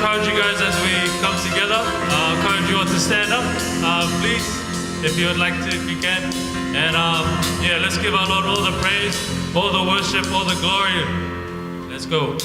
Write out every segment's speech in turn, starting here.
encourage you guys as we come together. Encourage you all to stand up, please, if you would like to, if you can. And yeah, let's give our Lord all the praise, all the worship, all the glory. Let's go.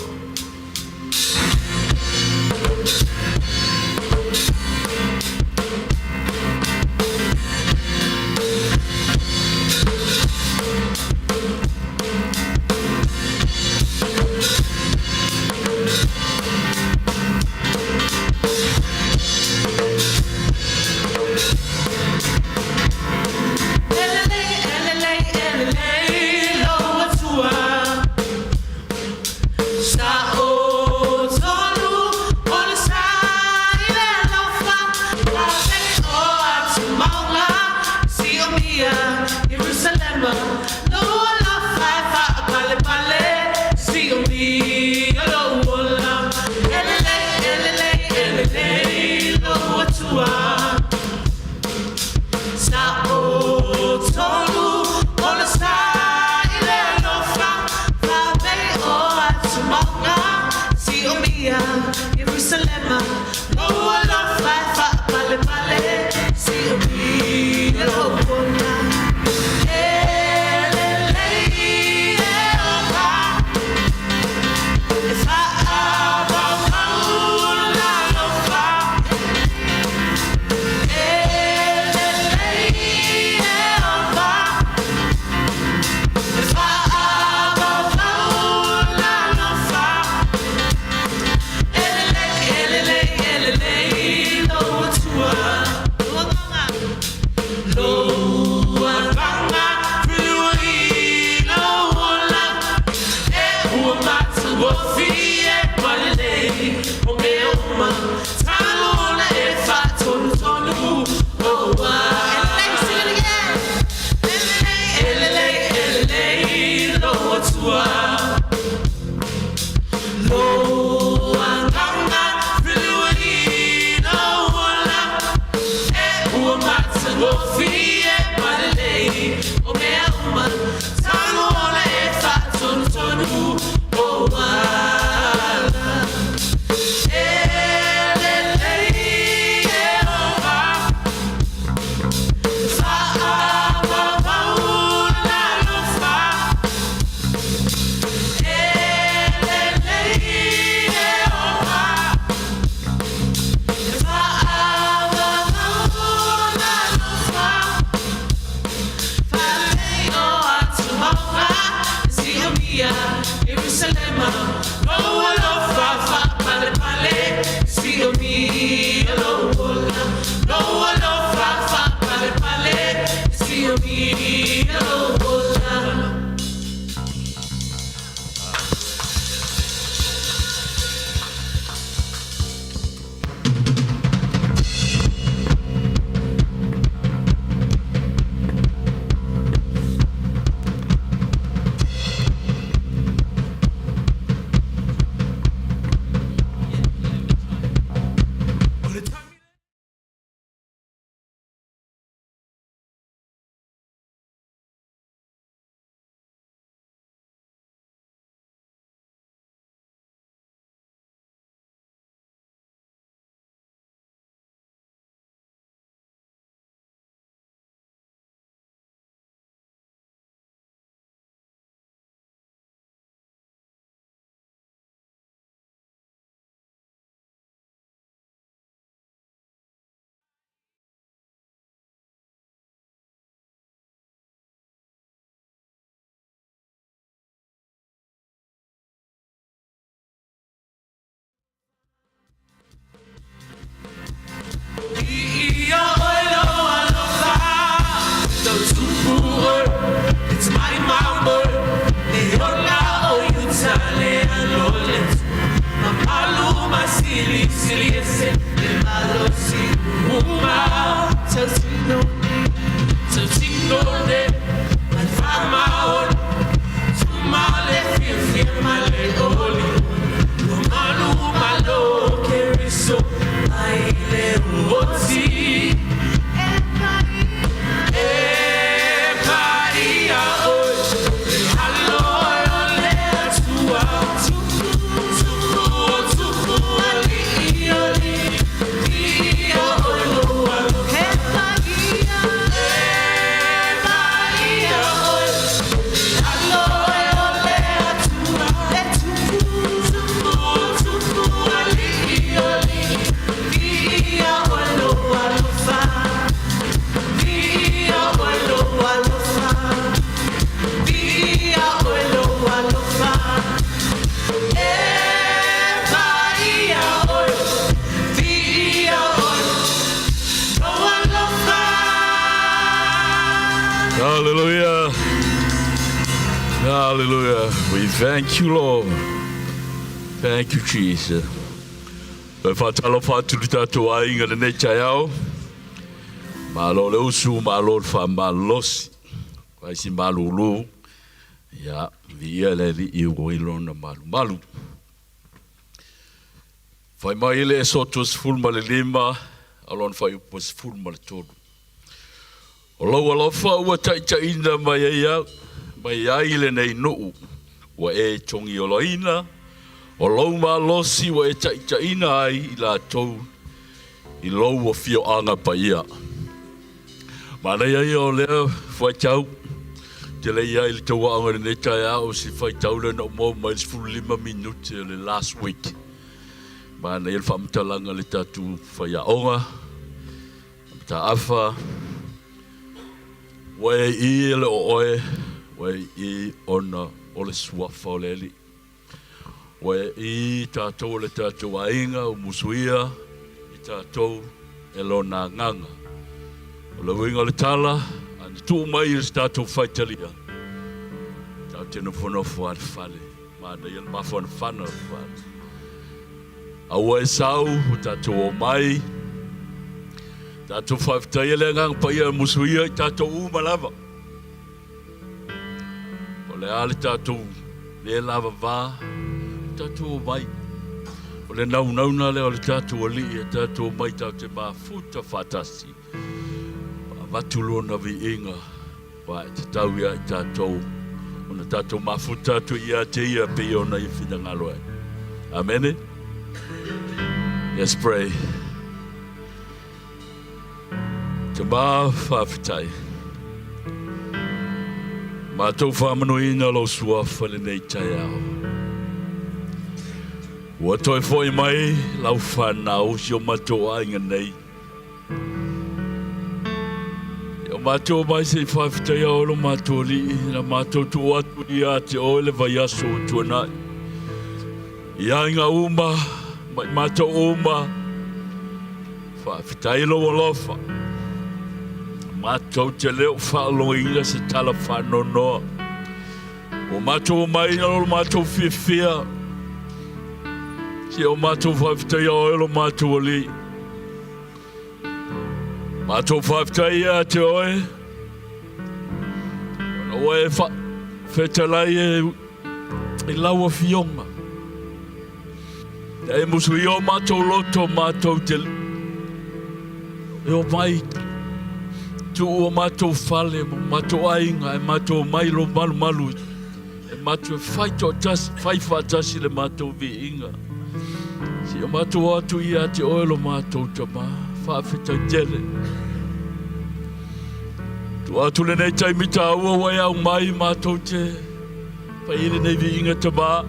Hallelujah. We thank you, Lord. Thank you, Jesus. Fatalo fatu tatu ainga le necha yao. Malo le usu malo fa malosi. Kwa isi malulu. Ya via le li iwo ilona malu malu. Fai mai le sotus fulma le lima. Alon fai upos fulma le todo. Olo alofa ua taicha ina mai ya. Mai aile nei nuu. Wa e tongi oloina. O lau mā losi wa e taichaina ai I la tau I lau o fio anga pa ia. Mana ia o lea whai tau. Te le ia I le tau anga le netai au si whai tau le no mo mai 5 minuti le last week. Mana ia le whamtalanga le tatu whai a onga. Ta afa. Wai I le o oe. Wai I ona o le suafa o le li. Wai I tātou le tātou ainga o musuia I tātou e lona nganga. O le winga le tala, ane tū mai I tātou whaitalia. Tau tēnā whanofo ar whale, mana I le mawhana whana ar whale. Aua e sau, o tātou o mai, tātou whaitai le ngang pa ia musuia I tātou umalawa. O le ale tātou le lava vā, tātou mai. O le nauna le o le tātou ali e tātou mai tau te mafuta whatasi. Watulu na vi inga. Wa te tau ia I tātou. O na tātou mafuta tu ia te ia pe o na I whingangaloe. Amen. Let's pray. Te mā whawhitai. Mātou whamanuina lo sua whale nei tai au. Ua toi foi mai, lau whanau si o matou ainga nei. O matou mai se whawhitai o lo matou li, na matou tu atu I a te oele vai aso o tuanai. I ainga uma, mai matou uma, whawhitai lo o lofa. Matou te leo whaaloinga se tala whanonoa. O matou mai na lo matou whiwhia. Si o mātou whawhitai o elo mātou o li. Mātou whawhitai a te oe. O oe whetalai e laua fionga. E musu I o mātou loto mātou te li. E o mai. Tu o mātou whale, mātou ainga, e mātou mailo malu malu. E mātou whaifatasi le mātou vi inga. Si o mātou atu I a te oelo mātou te mā, whawhita jele. Tu atu le nei taimita aua wai au mai mātou te whaile nei vi inga te mā.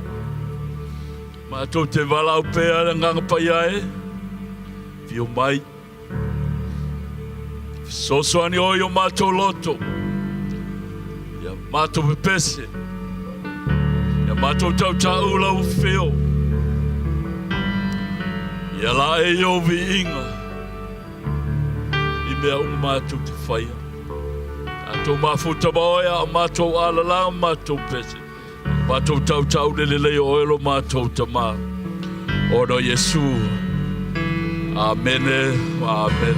Mātou te walau pēa na nganga pai ae. Fio mai. Sosoani oi o mātou loto. Ia mātou pepese. Ia mātou tau tau lau whio. Ia la e o vi inga. I mea un mātou te whaia. Mātou mafuta maoia, mātou alala, mātou pese. Mātou tau tau lelele o elo mātou ta mā. Ono Yesu. Amen. Amen.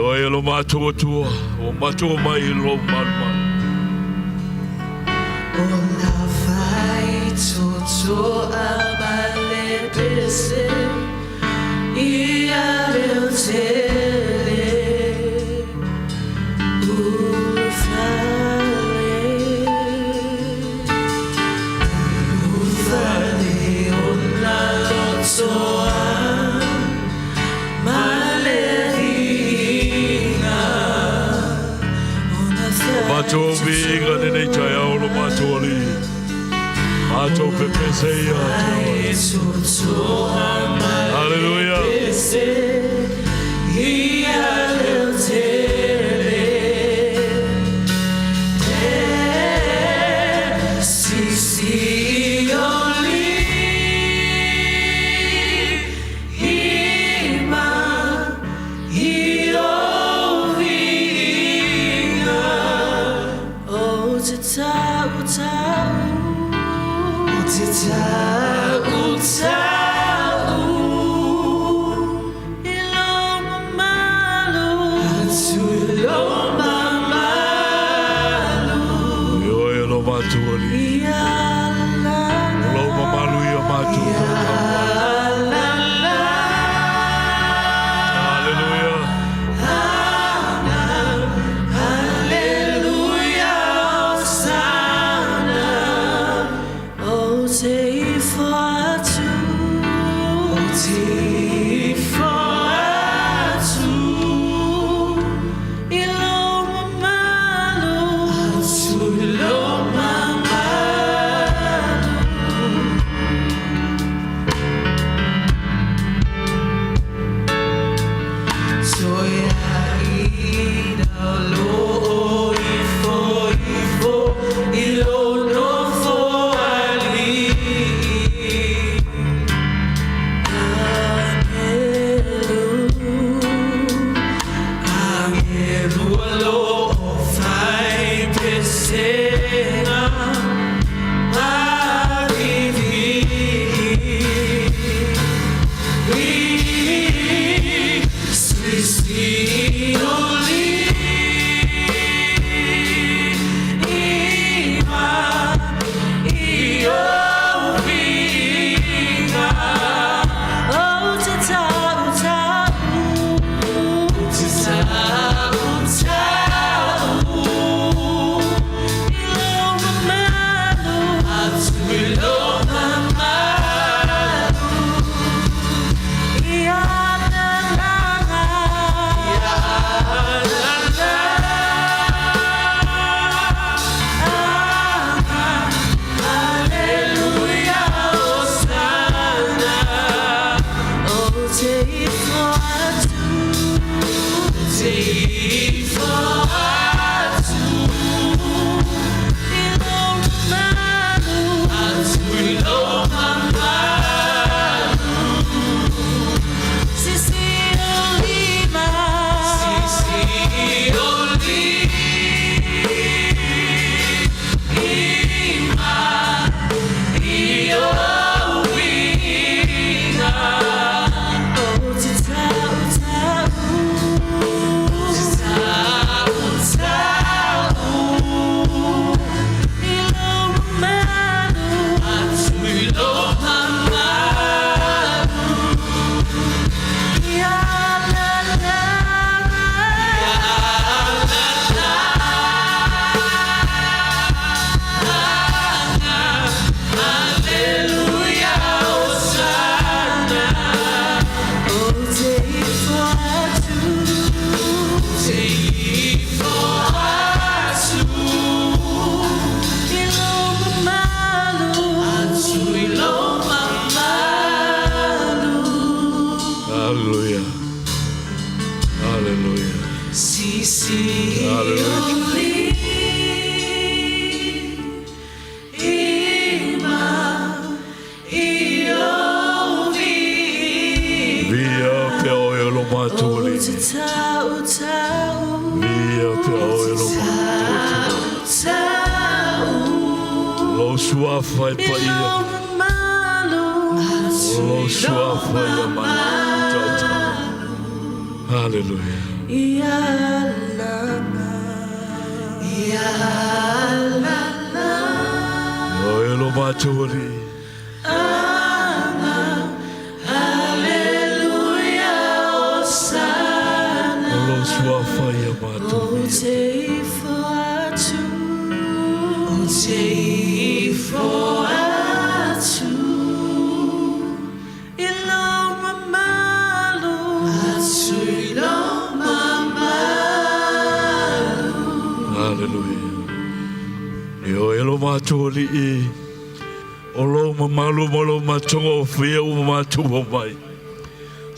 O elo mātou tua, o mātou mai lo malma. O la vai toto abale pese, ia leo tele, ufale o la lotoa. Mātou vinga nenei tai aolo mātou ali. Mātou pepesei a Hallelujah. Si oli,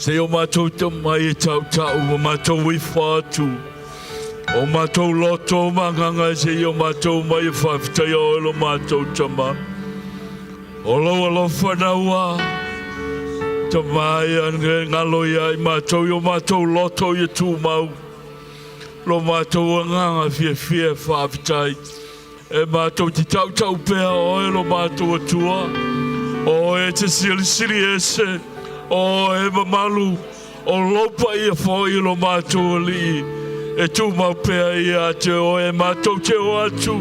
Se o mātou te mai e tau tau, o mātou i whātu. O mātou loto manganga se o mātou mai e whawhitai o elo mātou tama. O loa lo whanaua, ta mai ange ngaloia i mātou i o mātou loto i tū mau. Lo mātou anganga fia whawhitai. E mātou ti tau pēa o e lo mātou atua. O e te siri ese. O e mamalu. O lopa ia fōi lo mātou li. E tū mau pēa ia te o e mātou te o atu.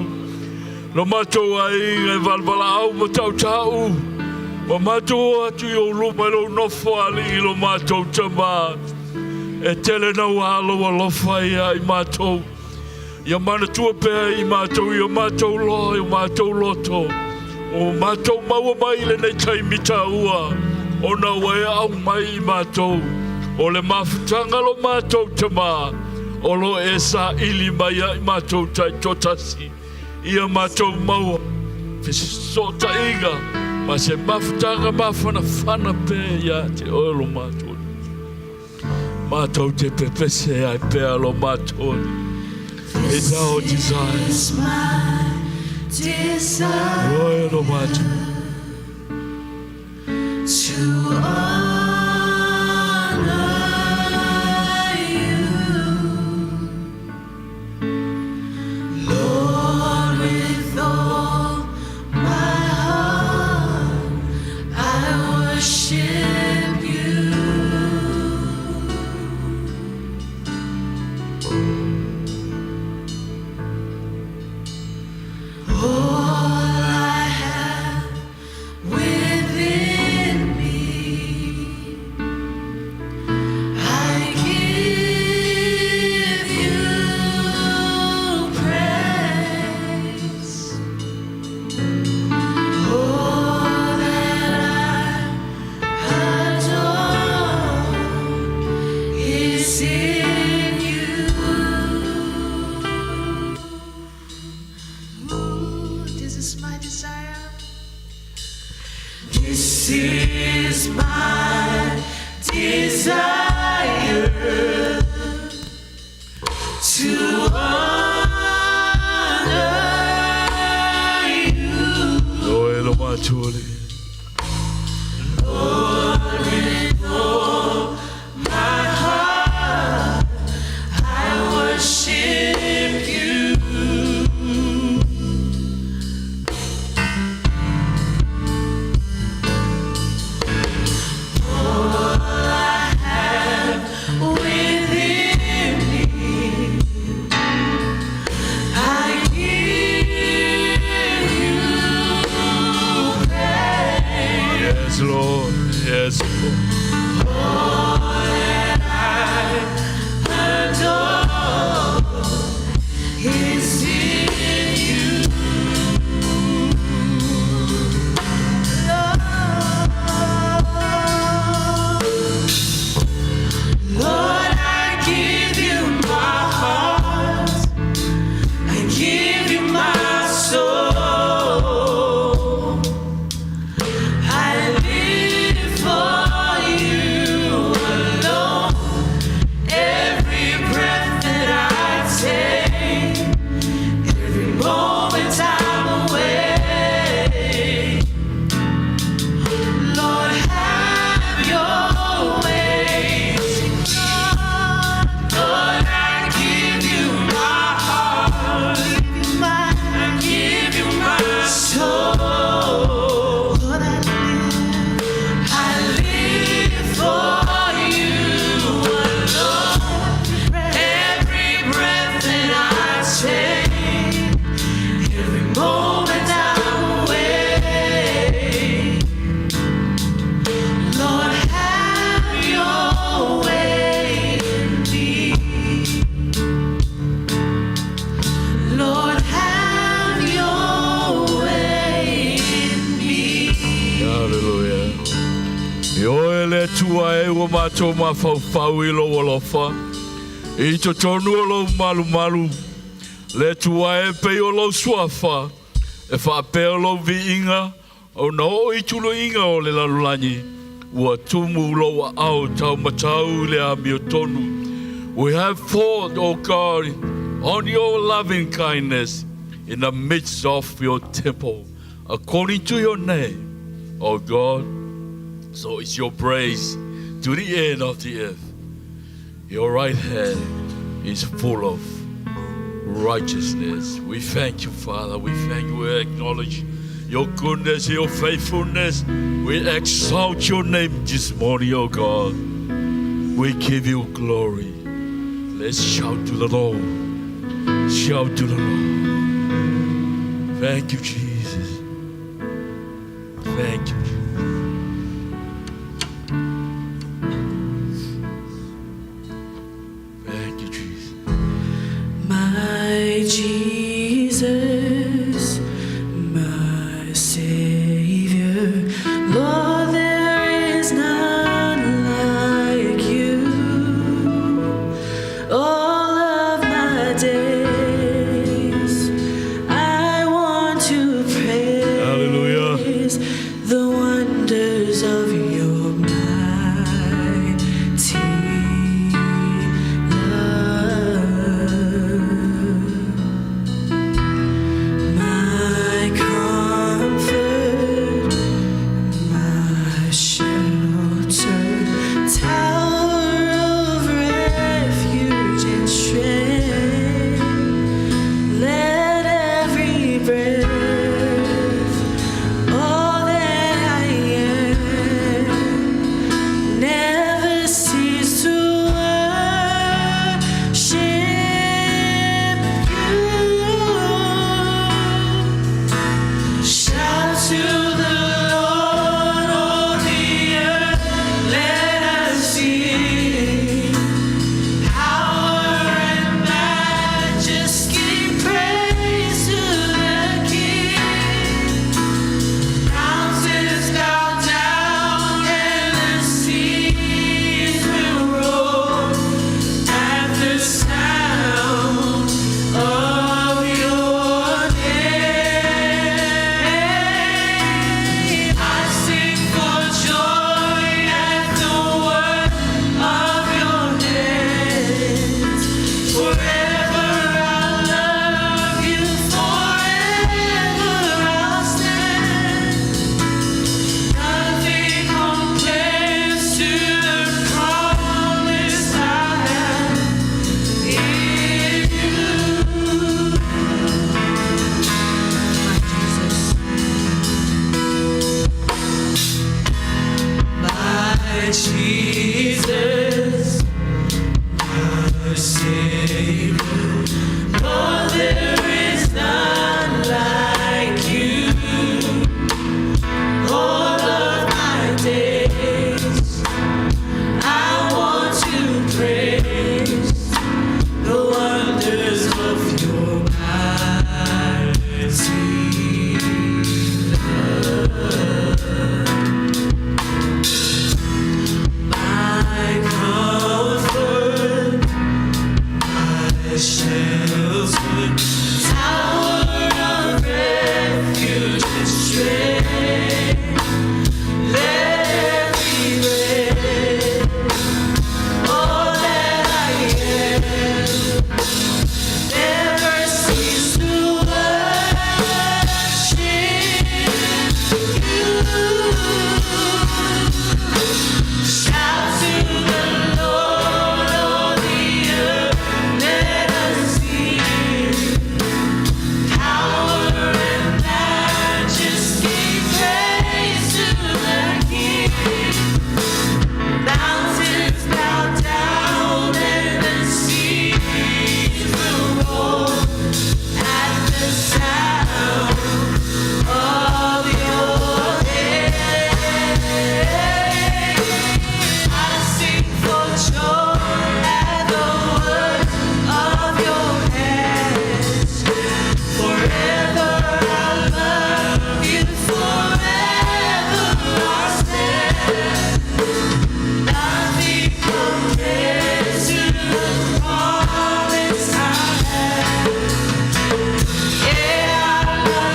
Lo mātou ai e valvala au ma tau. O mātou atu i o lupa lo nofo ali lo mātou tamā. E tele nau alo a lofa ia I mātou. Ia mana tua pēa I mātou, ia mātou loa, ia mātou loto. O mātou maua mai le nei taimita ua. O na wea au mai I mātou. O le mawhutanga lo mātou tamā. O lo e sa ili mai I mātou tai totasi. Ia mātou maua. Fesi sota inga. Ma se mawhutanga mawhana pēa ia te oelo mātou. Mātou te pepese ai pēa lo mātou. It's our desire. This is my desire Oelo mātou. to honor you, Lord, with all my heart. I worship you. All I have within me, I give you praise. All that I adore is in you. This is my desire. This is my desire to honor you, Oelo mātou li. Lord, with all my heart. I worship you. Within me, I give you praise. Yes, Lord. Yes, Lord. All that I adore is in you, Lord, I give you my heart. I give you my soul. I live for you alone. Every breath that I take, every moment I'm awake. Lord, have your way. Lord, I give you my heart. I give you my soul. Lord, I live for you alone. Every breath that I take, every moment I'm awake. Lord, have your way in me. Lord, have your way in me. Hallelujah. Yo ele tua e o mātou mawhau I lo walofa. I to tonu o lo malu. Le tua e pei o lo suafa. E whape o lo vi inga. O no I tulo inga o le lalulani. Ua tumu lo a au tau matau le ami o tonu. We have fought, O God, on your loving kindness in the midst of your temple, according to your name, O God. So it's your praise to the end of the earth. Your right hand is full of righteousness. We thank you, Father. We thank you. We acknowledge your goodness, your faithfulness. We exalt your name this morning, oh God. We give you glory. Let's shout to the Lord. Shout to the Lord. Thank you, Jesus. Thank you, Jesus. Thank you, Jesus. My Jesus, my Savior, Lord, there is none like you. All of my days, I want to praise Hallelujah. the wonders of your mighty love. My comfort, my shelter, tower of refuge and strength. Let every breath, all that I am, never cease to worship you. Shout to the Lord, all the earth, let us sing. Power and majesty, praise to the King. Mountains bow down and the seas will roar at the sound of your name. I sing for joy at the work of your hands. Forever I'll love you, forever I'll stand. Nothing compares to the promise I have in you. My Jesus, my Savior, Lord, there is none like you. All of my days, I want to praise the wonders of your mighty my comfort, my shelter, tower of refuge and strength. Let every breath, all that I am, never cease to worship you. Shout to the Lord, all the earth, let us sing. Power and majesty, praise to the King. Mountains bow down and the seas will roar at the sound of your name. I sing for joy at the work of your hands. Forever I'll love you, forever I'll stand. Nothing compares to the promise I have. Yeah, I love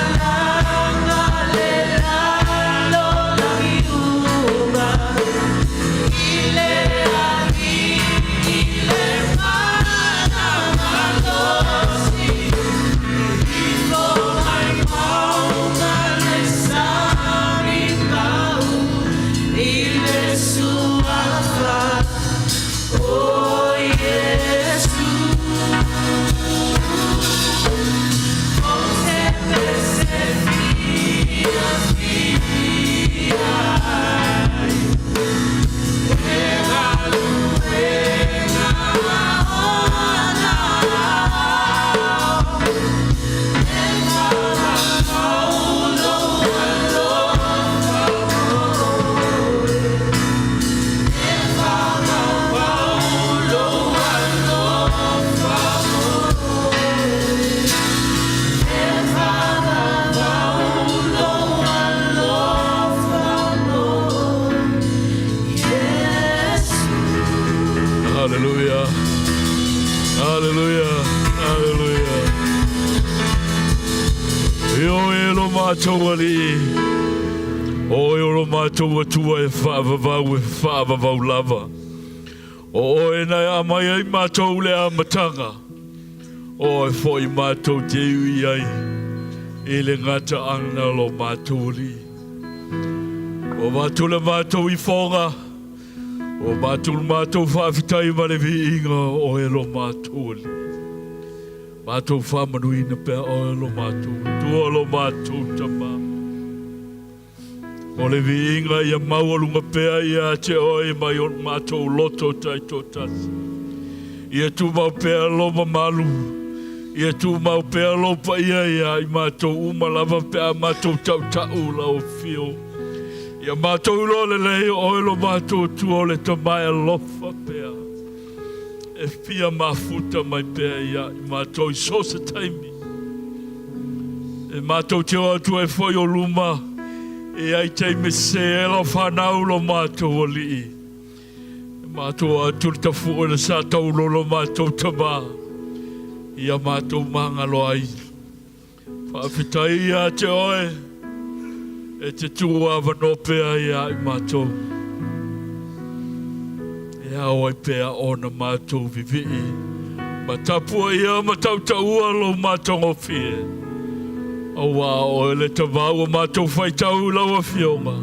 Io e lo mātou ali. O e lo mātou atua e whaavavau lava. O e nai amai ai mātou le amatanga. O e fwoi mātou te ui ai. E le ngata ana lo mātou ali. O mātou le mātou I whonga. O mātou whaafitai ma le vi inga o e lo mātou ali. Mātou whamanui na pēr o e lo mātou. Tua lo mātou tama. O le vi inga ia maualunga pēr ia te oe mai o mātou loto tai tō tasi. Ia tu mau pēr loma malu. Ia tu mau pēr lopa ia I mātou umalava pēr mātou tau tau la o fio. Ia mātou lo le lei o e lo mātou tu o le tamai lofa pēr. E fia mafuta mai pēr ia I mātou I sosa taimi. E mātou te o atu e foi o luma. E ai teime se e la whanau lo mātou o li. E mātou atu le tafu o le sa tau lo mātou tama. Ia mātou mangalo ai. Whaafitai ia te oe. E te tua wanopea ia I mātou. E au ai pēr ona mātou vivi. Ma tapua ia ma tau taua lo mātou ngofie. Aua o le tawau o mātou whaitau lawa fionga.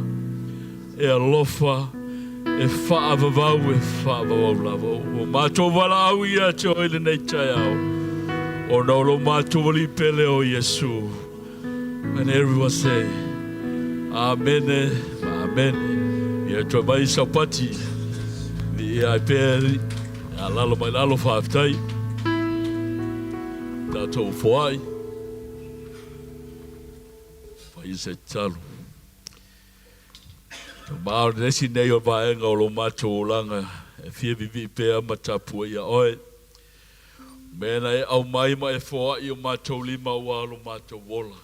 E alofa, e whaavavau lava. O mātou wala au ia te oile nei tai au. O naulo mātou li pele o Yesu. And everyone say, Amen, Amen. Ia tua mai saupati. Ni ia pēri. A lalo mai lalo whaaftai. Tātou whoai. Whai se talu. Tau maore nesi nei o vaenga o lo mātou langa. E fia vivi pēa matapua ia oe. Mena e au mai ma e whoai o mātou lima ua lo mātou wola.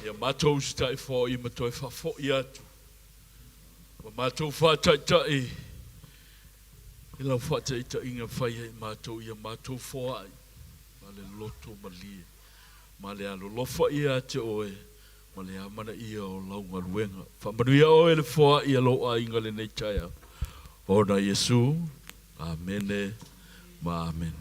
Ia mātou stai fo I matoi whafo I atu. Ma mātou whataitai. I lau whataitai inga whai hei mātou ia mātou foai. Ma le loto ma lia. Ma le alo lofa ia te oe. Ma le amana ia o launga ruenga. Whamanu ia oe le foa ia lo a inga le nei taia. Ona Yesu. Amene. Ma amen.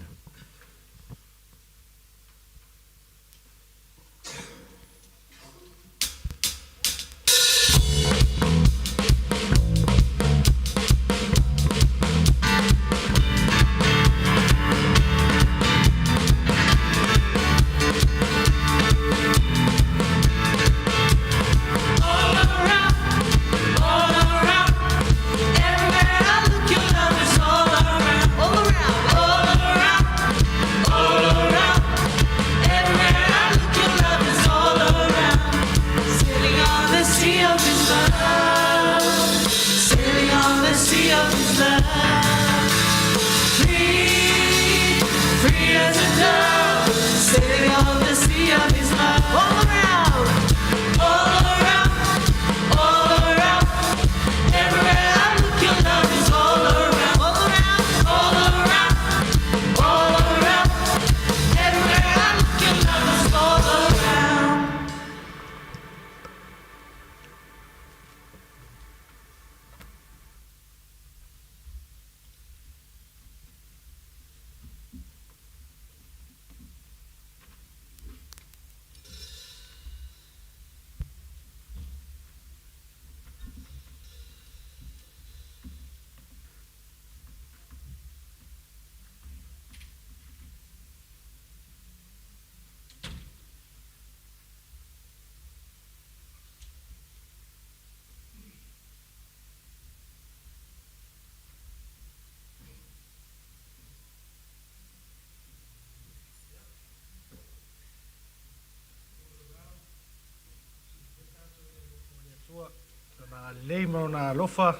Lei mauna lofa,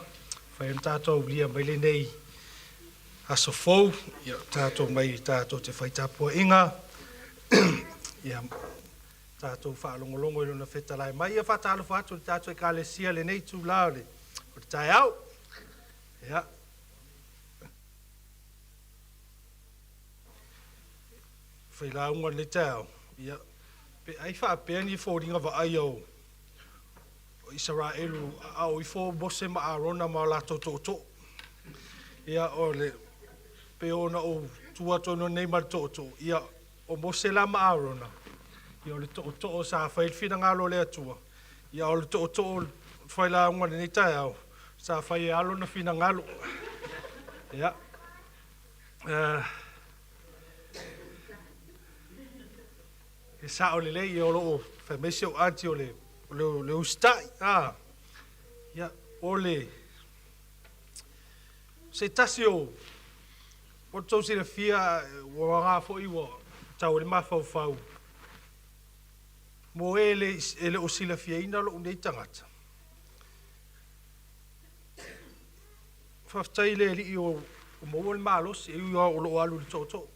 whai tātou lia mai le nei aso fau, ia tātou mai tātou te whai tāpua inga, ia tātou whaalongolongo ilo na whetalai mai, ia whatalo whatu le tātou e ka le sia le nei tū lao le, o te tai au, ia. Whai launga le tau, ia Pe ai wha pēn I fōringa wa ai au o Israelu au I fō mose ma arona ma la to. Ia o le pe ona o tua tono nei ma to. Ia o mose la ma arona. Ia o le to sa whai whina ngalo le atua. Ia o le to whai la ngwane nei tai au. Sa whai alo na whina ngalo. Ia. E sa o le lei o loo whamese o anti o le ustai. Ia o le se tasi o tau si le fia o ngā fo iwa tau le mawhau. Mo e le o sila fia ina lo unei tangata. Whaftai le li o mo le malos e ua o lo alu le toto.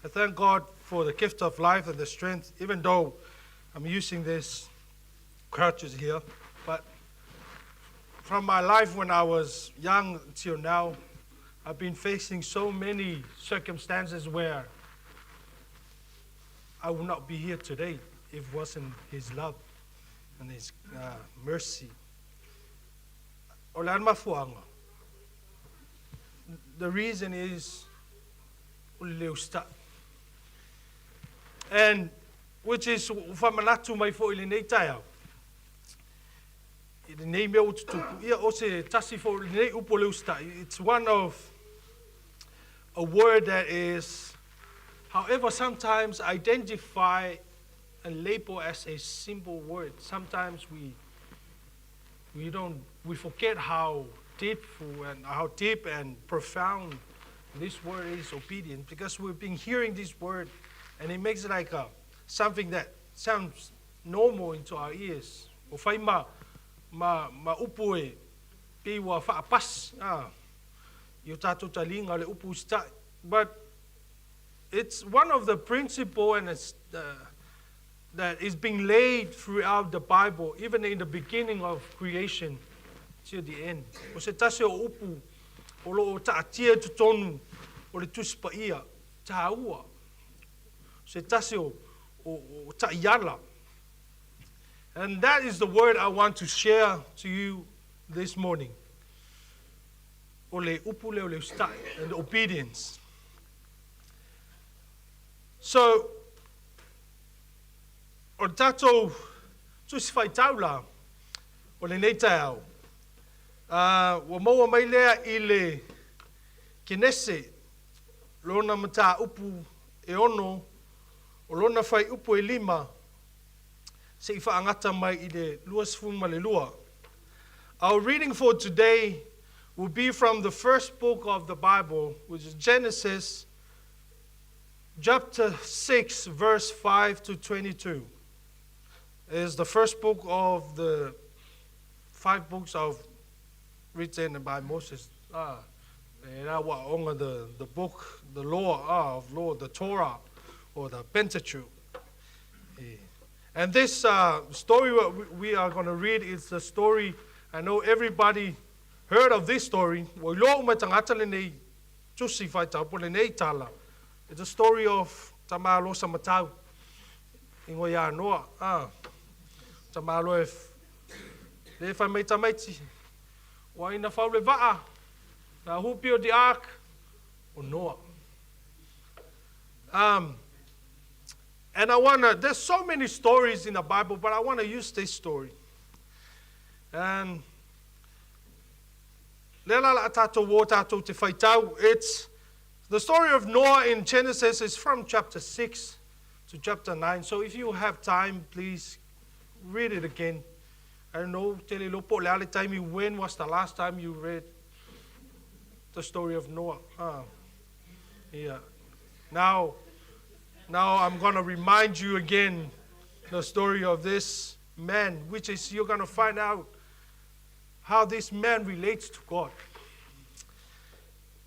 I thank God for the gift of life and the strength, even though I'm using this crutches here. But from my life when I was young till now, I've been facing so many circumstances where I would not be here today if it wasn't His love and His mercy. O le anma fuanga. The reason is o le usta. And which is whamanatu mai fo I le nei tai au. I le nei mea ututupu. Ia o se tasi fo le nei upo le usta. It's one of a word that is, however, sometimes identify and label as a simple word. Sometimes we forget how deep and profound this word is, obedience, because we've been hearing this word and it makes it like something that sounds normal into our ears. O fai ma upu e piwa whaapas. Yo tātou talinga le upu stai. But it's one of the principles and that is being laid throughout the Bible, even in the beginning of creation till the end. O se tase o upu, o lo o taatia tutonu, o le tuspa ia, taua. Se tase o taiyala. And that is the word I want to share to you this morning. O le upu le o le ustai, and obedience. So, o tatou tusi whai taula, o le nei tai au. Wa maua mai lea I le kenese, lona mata upu e ono, o lona whai upu e lima, se I whaangata mai I le luasfuma le lua. Our reading for today will be from the first book of the Bible, which is Genesis, chapter 6, verse 5 to 22. It is the first book of the 5 books written by Moses. The book, the law of law, the Torah, or the Pentateuch. And this story we are going to read is the story, I know everybody heard of this story. It's a story of Tamalo Samatau. Ingoya Noah. Tamalo if I made Tamaiti. Why in the Faule Va'a? Now who built the ark? Or Noah. And there's so many stories in the Bible, but I want to use this story. And it's the story of Noah in Genesis is from chapter 6 to chapter 9. So if you have time, please read it again. I don't know, when was the last time you read the story of Noah? Yeah. Now I'm going to remind you again the story of this man, which is you're going to find out how this man relates to God.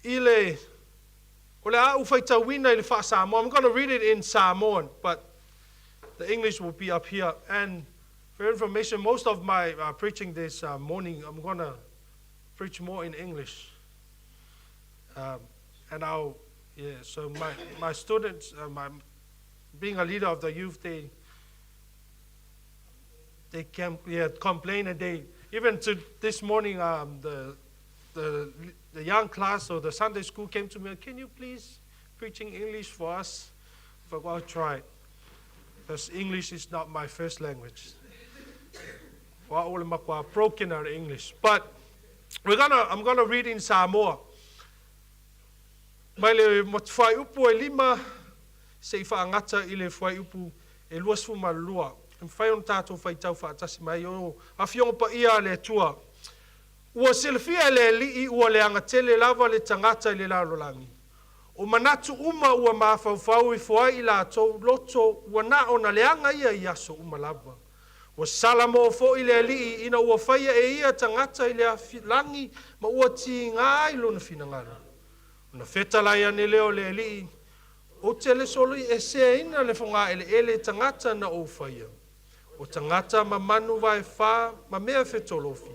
I'm going to read it in Samoan, but the English will be up here. And for information, most of my preaching this morning, I'm going to preach more in English. So my students, being a leader of the youth, they can complain, and they even to this morning the young class or the Sunday school came to me. Can you please preaching English for us? I'll try it, because English is not my first language. Broken our English, but I'm gonna read in Samoa. Mai le whai upu e lima se I whaangata I le whai upu e luas fu malua. Mwhai on tātou whai tau whaatasi mai o a whionga pa ia le tua. Ua silfia le lii ua le angatele lava le tangata I le lalolangi. O manatu uma ua mawhauwhau I whai I la tau loto ua na o na leanga ia I aso uma lava. Ua salamo fo I le lii ina ua whaia e ia tangata I le langi ma ua ti ngai luna finangalo. Na feta lai ane leo le li o tele solo e se ina le fonga ele tangata na o faia o tangata ma manu vai fa ma mea fetolofi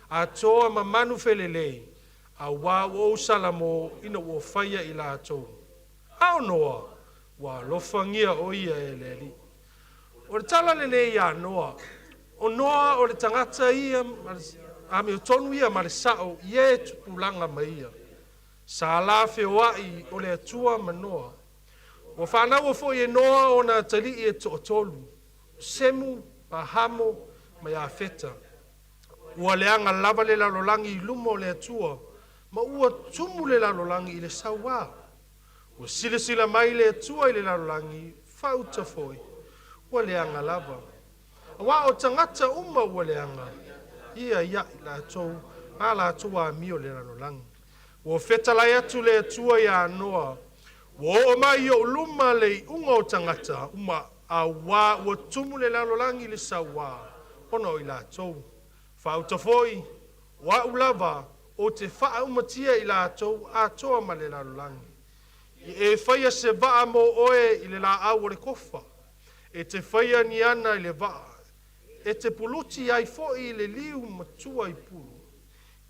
a toa ma manu felele a wa o salamo ina o faia I la to au noa wa lofangia o ia ele li o tala le ia noa o noa o le tangata ia a me tonu ia ma le sao ie tupulanga mai ia sa la whewai o le atua manoa. O whanau fo I noa o na tali I tolu. Semu, mahamo, mai a feta. Ua leanga lava le lalolangi I lumo le atua. Ma ua tumu le lalolangi I le sawa. Ua sila mai le atua I le lalolangi. Fauta foi. Ua leanga lava. Wa o tangata uma ua leanga. Ia ia I la atou. A la atua mio le lalolangi. Wo feta lai atu le atua ia noa. Wo o mai o luma le unga o tangata. Uma a wā ua tumu le lalolangi le sa wā. Ono I la tau. Whauta foi. Wa ulava o te wha umatia I la tau a toa ma le lalolangi. E whaia se waa mo oe I le la au le kofa. E te whaia ni ana I le waa. E te puluti ai foi I le liu matua I pulu.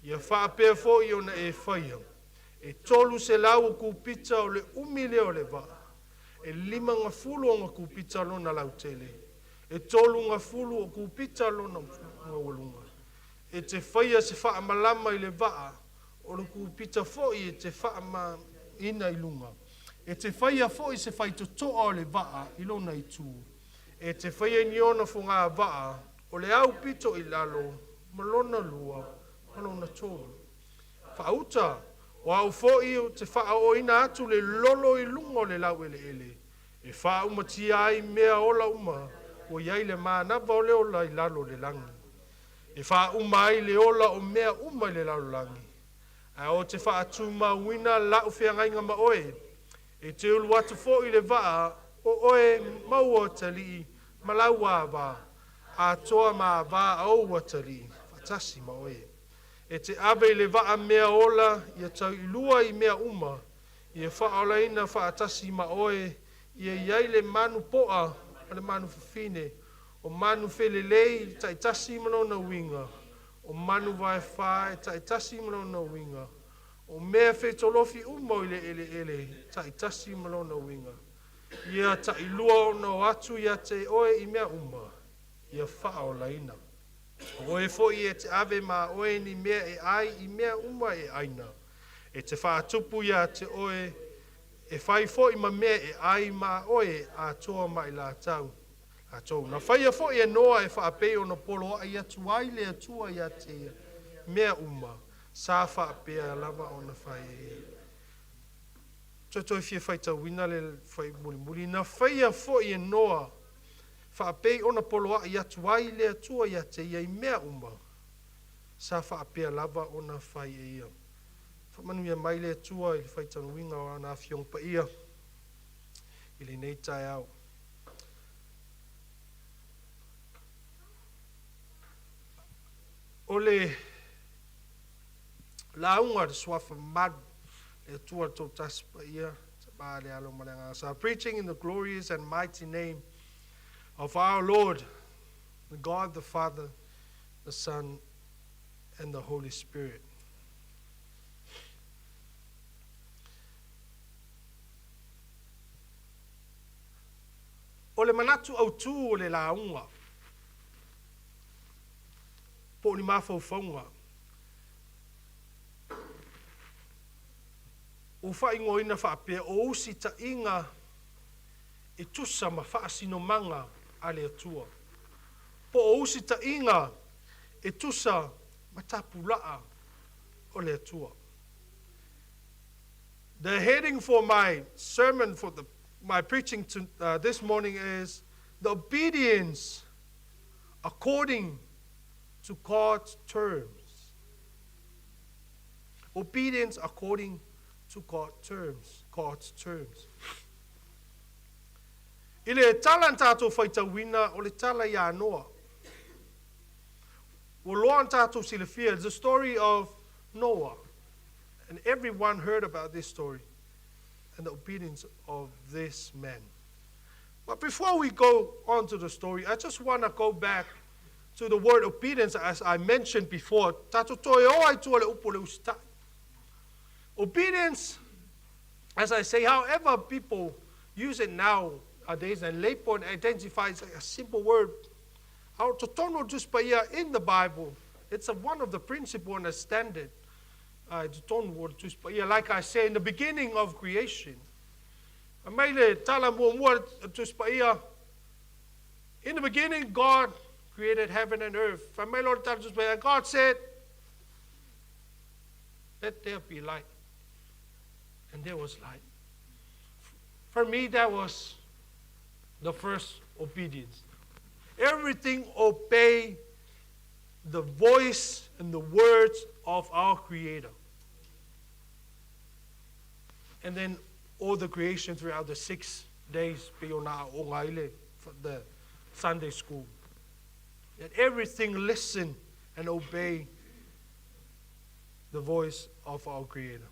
Ia whaapea fo I ona e whaia. E tolu se lau o kupita o le umile o le waa. E 5 fulu o ngā kupita lona lau tele. E tolu ngā fulu o kupita lona ngā walunga. E te whaia se wha malama I le waa. O le kupita fo I e te wha ma ina I lunga. E te whaia fo I se whai totoa o le waa I lona I tū. E te whaia ni ona fo ngā waa. O le au pito I lalo. Malona lua. Malona tōru. Whauta, o au fōi o te wha o ina atu le lolo I lungo le lau ele. E wha umatia ai mea ola uma, o iai le mānava o le ola I lalo le langi. E wha uma ai le ola o mea uma I le lalo langi. A o te wha atu mauina lau whiangainga ma oe. E te ulu atu fōi le waa, o oe maua tali, malau wā, a toa mā wā au tali, fatasi ma oe. E te awe le waa mea ola, ia tau I lua I mea uma, ia whaolaina whaatasi ma oe, ia iai le manu poa, le manu fafine, o manu felelei, taitasi malona winga, o manu vai whae, taitasi malona winga, o mea whetolofi umo ele, taitasi malona winga. Ia tai lua no atu ia te oe I mea uma, ia whaolaina. Oe fo I e te ave ma oe ni mea e ai I mea uma e aina. E te whaatupu ia te oe, e whai fo I ma mea e ai ma oe a toa mai la tau. A tau. Na whaia fo I e noa e whaapei o na polo a ia tuai le atua ia te mea uma. Sa whaapea lava o na whai e. Toi fia whai tau wina le whai muli. Na whaia fo I e noa whaapei ona poloa I atu ai le atua I ate iai mea uma. Sa whaapea lava ona whai e ia. Whamanu ia mai le atua I le whaitanu winga o ana whiong pa ia. I le nei tai au. O le launga de swafa mad le atua tau tas pa ia. Ba le alo malanga. So preaching in the glorious and mighty name of our Lord, the God, the Father, the Son, and the Holy Spirit. O le manatu au tū o le launga. po ni mawhauwhaunga. O whaingoina whaapea o usi ta inga e tusa ma whaasino manga a le atua. Po o usi ta inga e tusa ma tapulaa o le atua. The heading for my sermon, for my preaching this morning is the obedience according to God's terms. Obedience according to God's terms. I le tala tātou whaitawina o le tala ia noa. O loa tātou silafia, it's the story of Noah. And everyone heard about this story and the obedience of this man. But before we go on to the story, I just want to go back to the word obedience as I mentioned before. Tātou toi o ai tua le upo le ustai. Obedience, as I say, however people use it nowadays, and Leighton identifies a simple word. Our totono just by in the Bible, it's one of the principles and a standard. Like I say, in the beginning of creation. In the beginning, God created heaven and earth. God said, let there be light. And there was light. For me, that was the first obedience. Everything obey the voice and the words of our Creator. And then all the creation throughout the 6 days, for the Sunday school. That everything listen and obey the voice of our Creator.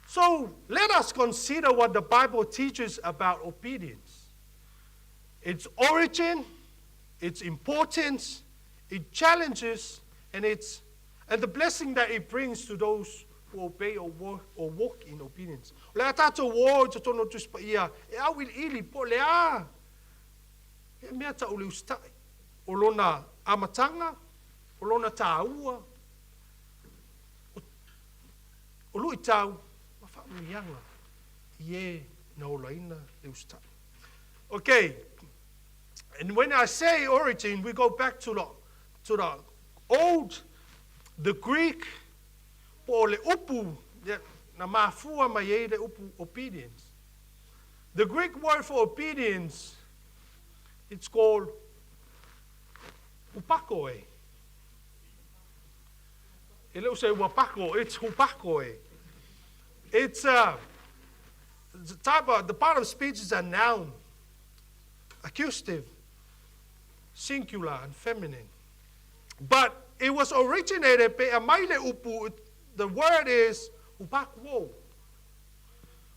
So let us consider what the Bible teaches about obedience. Its origin, its importance, its challenges, and the blessing that it brings to those who obey or walk in obedience. Le atato wo to tono tus pa ia e awil ili po le a. E mea ta ule ustai. O lona amatanga, o lona taua. O lui tau, ma fa mianga. Ie na olaina le ustai. Okay. And when I say origin, we go back to the old, the Greek, po le upu, na mafua mai e le upu obedience. The Greek word for obedience, it's called upakoe. It don't say wapako, it's upakoe. It's the part of speech is a noun, accusative, singular and feminine. But it was originated by a maile upu. The word is upakwo,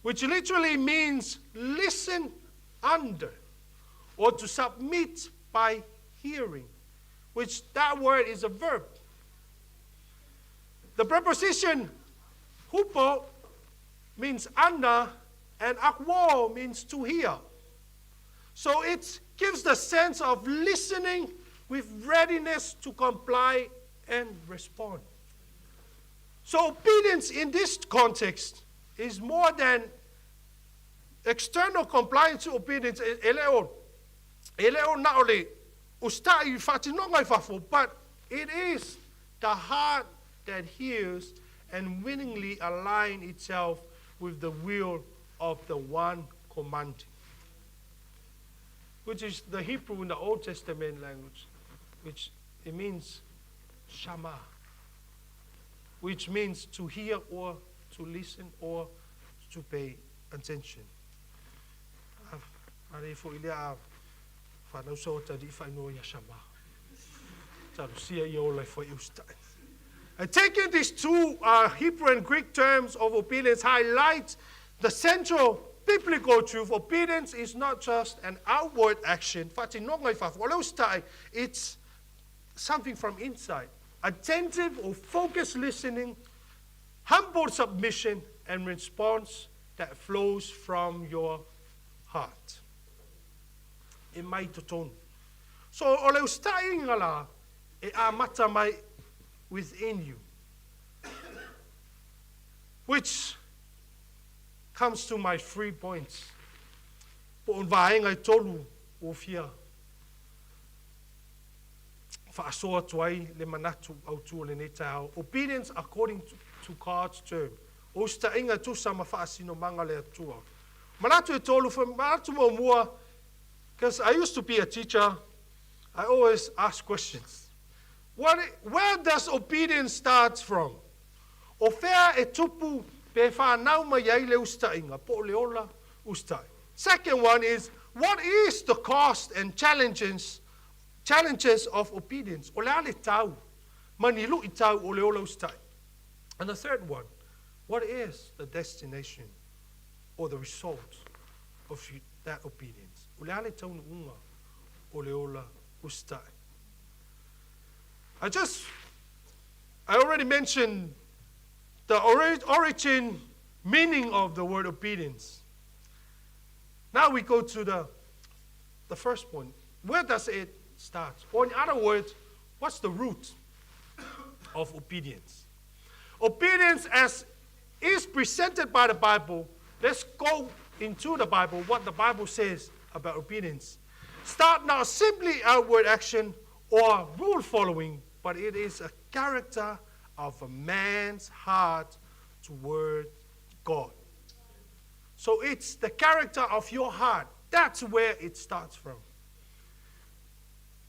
which literally means listen under, or to submit by hearing, which that word is a verb. The preposition hupo means under, and akwo means to hear. So it gives the sense of listening with readiness to comply and respond. So obedience in this context is more than external compliance to obedience. Eleo not only ustai fatinongai fafo, but it is the heart that hears and willingly align itself with the will of the one commanding, which is the Hebrew in the Old Testament language, which it means shama, which means to hear or to listen or to pay attention. And taking these two Hebrew and Greek terms of obedience highlights the central biblical truth. Obedience is not just an outward action. It's something from inside. Attentive or focused listening, humble submission, and response that flows from your heart. So o le ustainga la e amata mai within you. Which comes to my 3 points. Po un vaenga I tolu o fia. Whaasoa tuai le manatu au tua le nei tau. Obedience according to God's term. O stainga tu sama whaasino manga le atua. Manatu e tolu for manatu mo mua, because I used to be a teacher, I always ask questions. Where does obedience start from? O fea e tupu pe whanau mai ai le ustainga, po le ola ustai. Second one is, what is the cost and challenges of obedience? O le ale tau, manilu I tau o le ola ustai. And the third one, what is the destination or the result of that obedience? O le ale tau unga o le ola ustai. I already mentioned the origin, meaning of the word obedience. Now we go to the first point. Where does it start? Or in other words, what's the root of obedience? Obedience as is presented by the Bible. Let's go into the Bible, what the Bible says about obedience. Start not simply outward action or rule following, but it is a character of a man's heart toward God. So it's the character of your heart. That's where it starts from.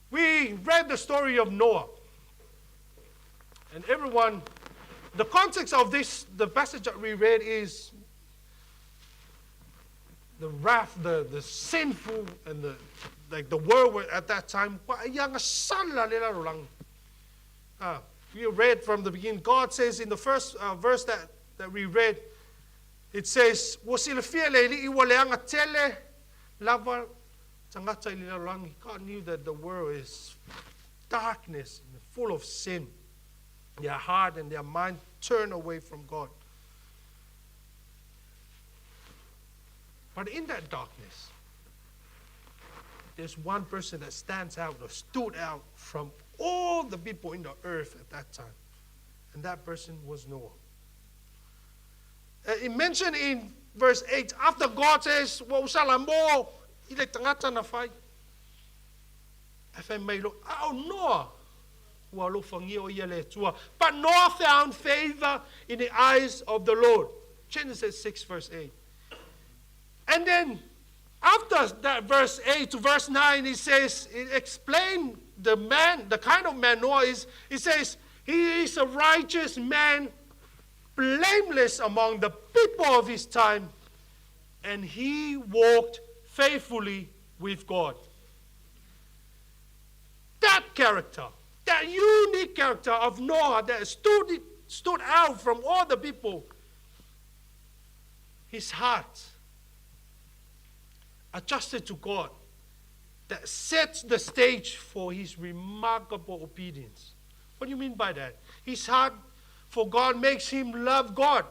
We read the story of Noah. And everyone, the context of the passage that we read is the wrath, the sinful, and the world at that time. We read from the beginning. God says in the first verse that we read, it says, God knew that the world is darkness and full of sin. Their heart and their mind turn away from God. But in that darkness, there's one person that stands out or stood out from all the people in the earth at that time. And that person was Noah. It mentioned in verse 8, after God says, "Wa usala mo ile tangata na fai." Noah. But Noah found favor in the eyes of the Lord. Genesis 6 verse 8. And then after that verse 8 to verse 9, it explains the kind of man Noah is. It says, he is a righteous man, blameless among the people of his time, and he walked faithfully with God. That character, that unique character of Noah that stood out from all the people, his heart adjusted to God, that sets the stage for his remarkable obedience. What do you mean by that? His heart for God makes him love God.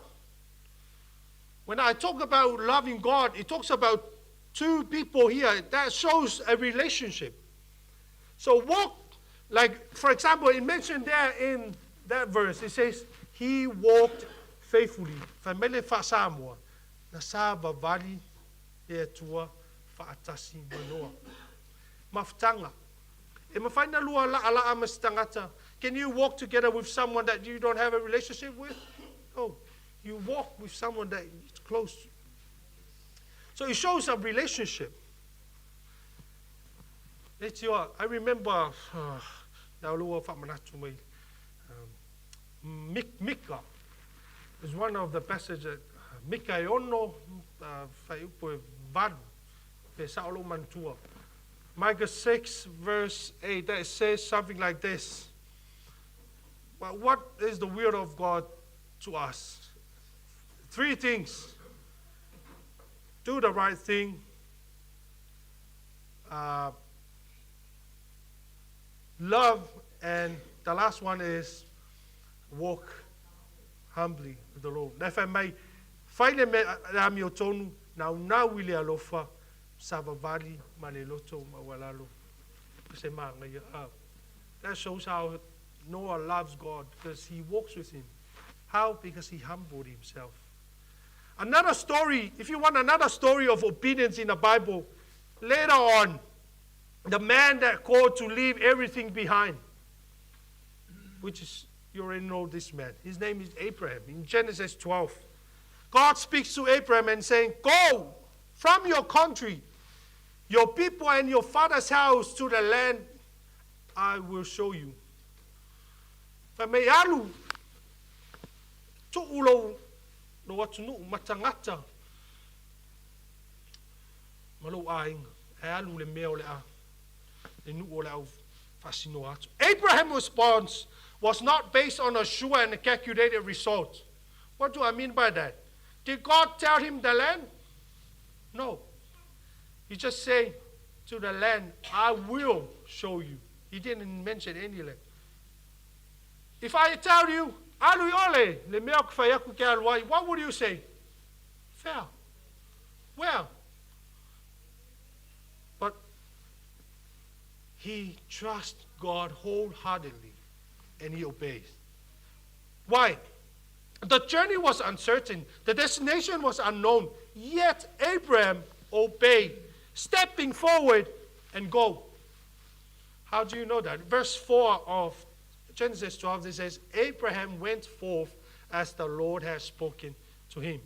When I talk about loving God, it talks about two people here. That shows a relationship. So walk, like, for example, it mentioned there in that verse, it says, he walked faithfully. Famele fa Samoa. Nasaba vali e tua fa atasi manoa. Maftanga. E mafaina lua la ala amastangata. Can you walk together with someone that you don't have a relationship with? No. You walk with someone that is close to you. So it shows a relationship. I remember Mika is one of the passages. Mika ono Micah 6 verse 8, that says something like this. Well, what is the will of God to us? 3 things. Do the right thing. Love, and the last one is walk humbly with the Lord. If I may, faile me rami o tonu na wili alofa savavari maleloto mawalalo. se manga ia. That shows how Noah loves God, because he walks with him. How? Because he humbled himself. Another story, if you want another story of obedience in the Bible, later on, the man that called to leave everything behind, which is, you already know this man. His name is Abraham. In Genesis 12, God speaks to Abraham and saying, go from your country, your people and your father's house to the land I will show you. Famealu, tu'ulo, no watunu matangata. Malo aing, alu le meo le a, le nu o le au fasino atu. Abraham's response was not based on a sure and a calculated result. What do I mean by that? Did God tell him the land? No. He just said to the land, I will show you. He didn't mention any land. If I tell you, Alu ole, le mea kufaiaku ke aluai, what would you say? Fair. Well. But he trusts God wholeheartedly and he obeys. Why? The journey was uncertain. The destination was unknown. Yet Abraham obeyed, stepping forward and go. How do you know that? Verse 4 of Genesis 12, it says, Abraham went forth as the Lord has spoken to him.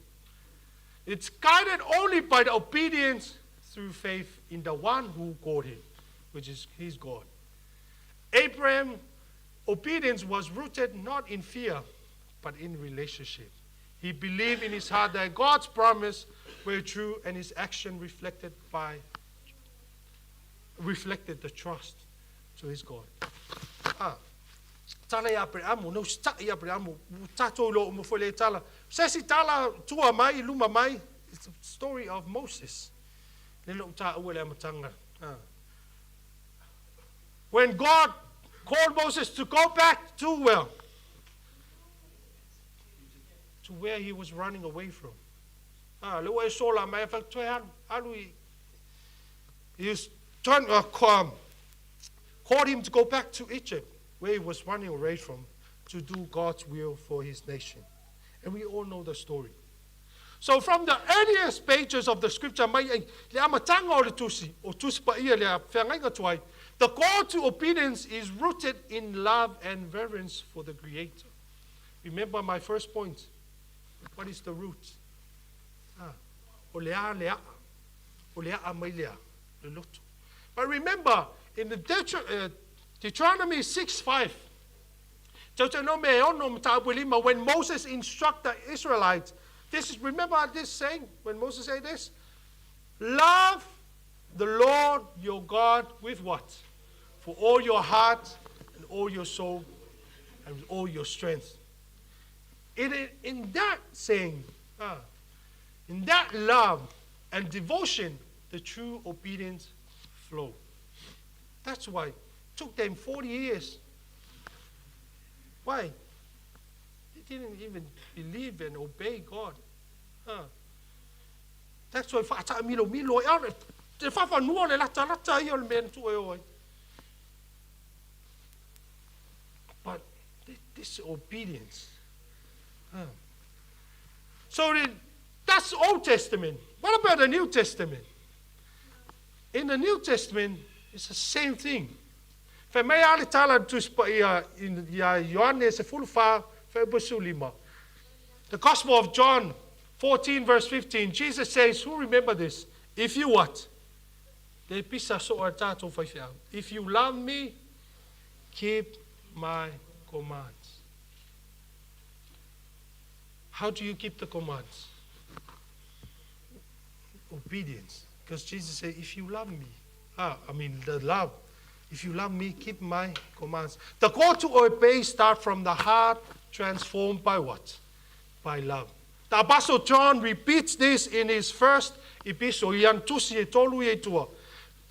It's guided only by the obedience through faith in the one who called him, which is his God. Abraham's obedience was rooted not in fear, but in relationship. He believed in his heart that God's promise were true, and his action reflected the trust to his God. Tala ya Abraham, no sta ya Abraham, tato lo mo fole tala. Sesi tala tua mai luma mai. It's the story of Moses. When God called Moses to go back to where he was running away from. He called him to go back to Egypt, where he was running away from, to do God's will for his nation. And we all know the story. So from the earliest pages of the scripture, the call to obedience is rooted in love and reverence for the Creator. Remember my first point. What is the root? But remember, in the Deuteronomy 6:5, when Moses instructed the Israelites, remember this saying, when Moses said this? Love the Lord your God with what? For all your heart and all your soul and with all your strength. In that saying, in that love and devotion, the true obedience flow. That's why it took them 40 years. Why? They didn't even believe and obey God. That's why but this obedience. So that's Old Testament. What about the New Testament? In the New Testament, it's the same thing. The Gospel of John 14 verse 15, Jesus says, who remember this? If you what? If you love me, keep my commands. How do you keep the commands? Obedience. Because Jesus said, if you love me, the love. If you love me, keep my commands. The call to obey starts from the heart, transformed by what? By love. The Apostle John repeats this in his first epistle.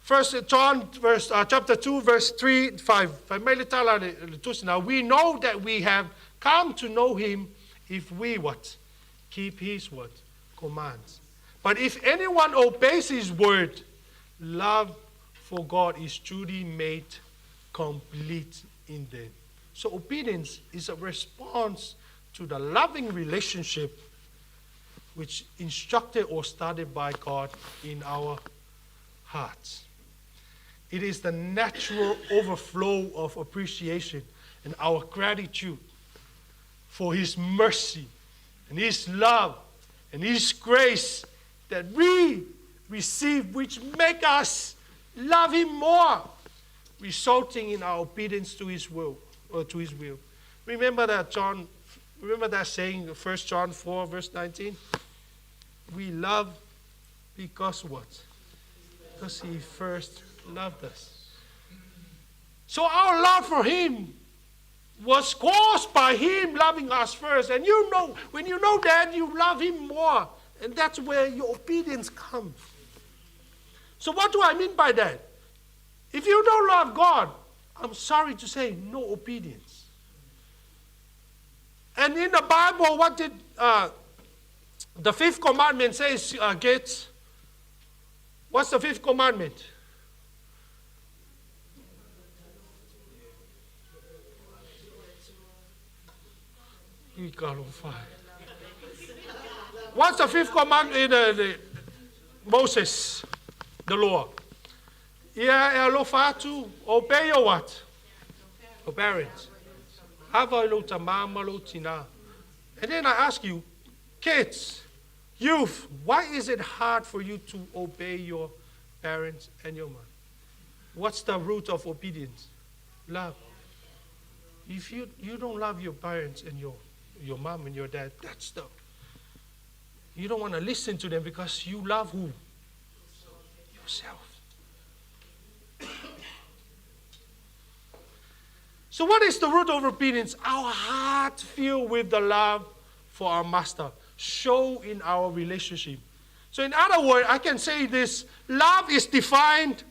First John chapter 2, verse 3, 5. Now we know that we have come to know him if we what? Keep his what? Commands. But if anyone obeys his word, love for God is truly made complete in them. So obedience is a response to the loving relationship which instructed or started by God in our hearts. It is the natural overflow of appreciation and our gratitude for His mercy and His love and His grace that we receive, which make us love Him more, resulting in our obedience to His will, or to His will. Remember that saying, 1 John 4, verse 19? We love because what? Because He first loved us. So our love for Him was caused by Him loving us first. And you know, when you know that, you love Him more. And that's where your obedience comes. So what do I mean by that? If you don't love God, I'm sorry to say, no obedience. And in the Bible, what did the fifth commandment says, Gates? What's the fifth commandment? We got on fire. What's the fifth commandment in Moses, the law? Yeah, to obey your what? Your parents. And then I ask you, kids, youth, why is it hard for you to obey your parents and your mom? What's the root of obedience? Love. If you don't love your parents and your mom and your dad, that's the... You don't want to listen to them because you love who? Yourself. So what is the root of obedience? Our heart filled with the love for our master, show in our relationship. So in other words, I can say this, love is defined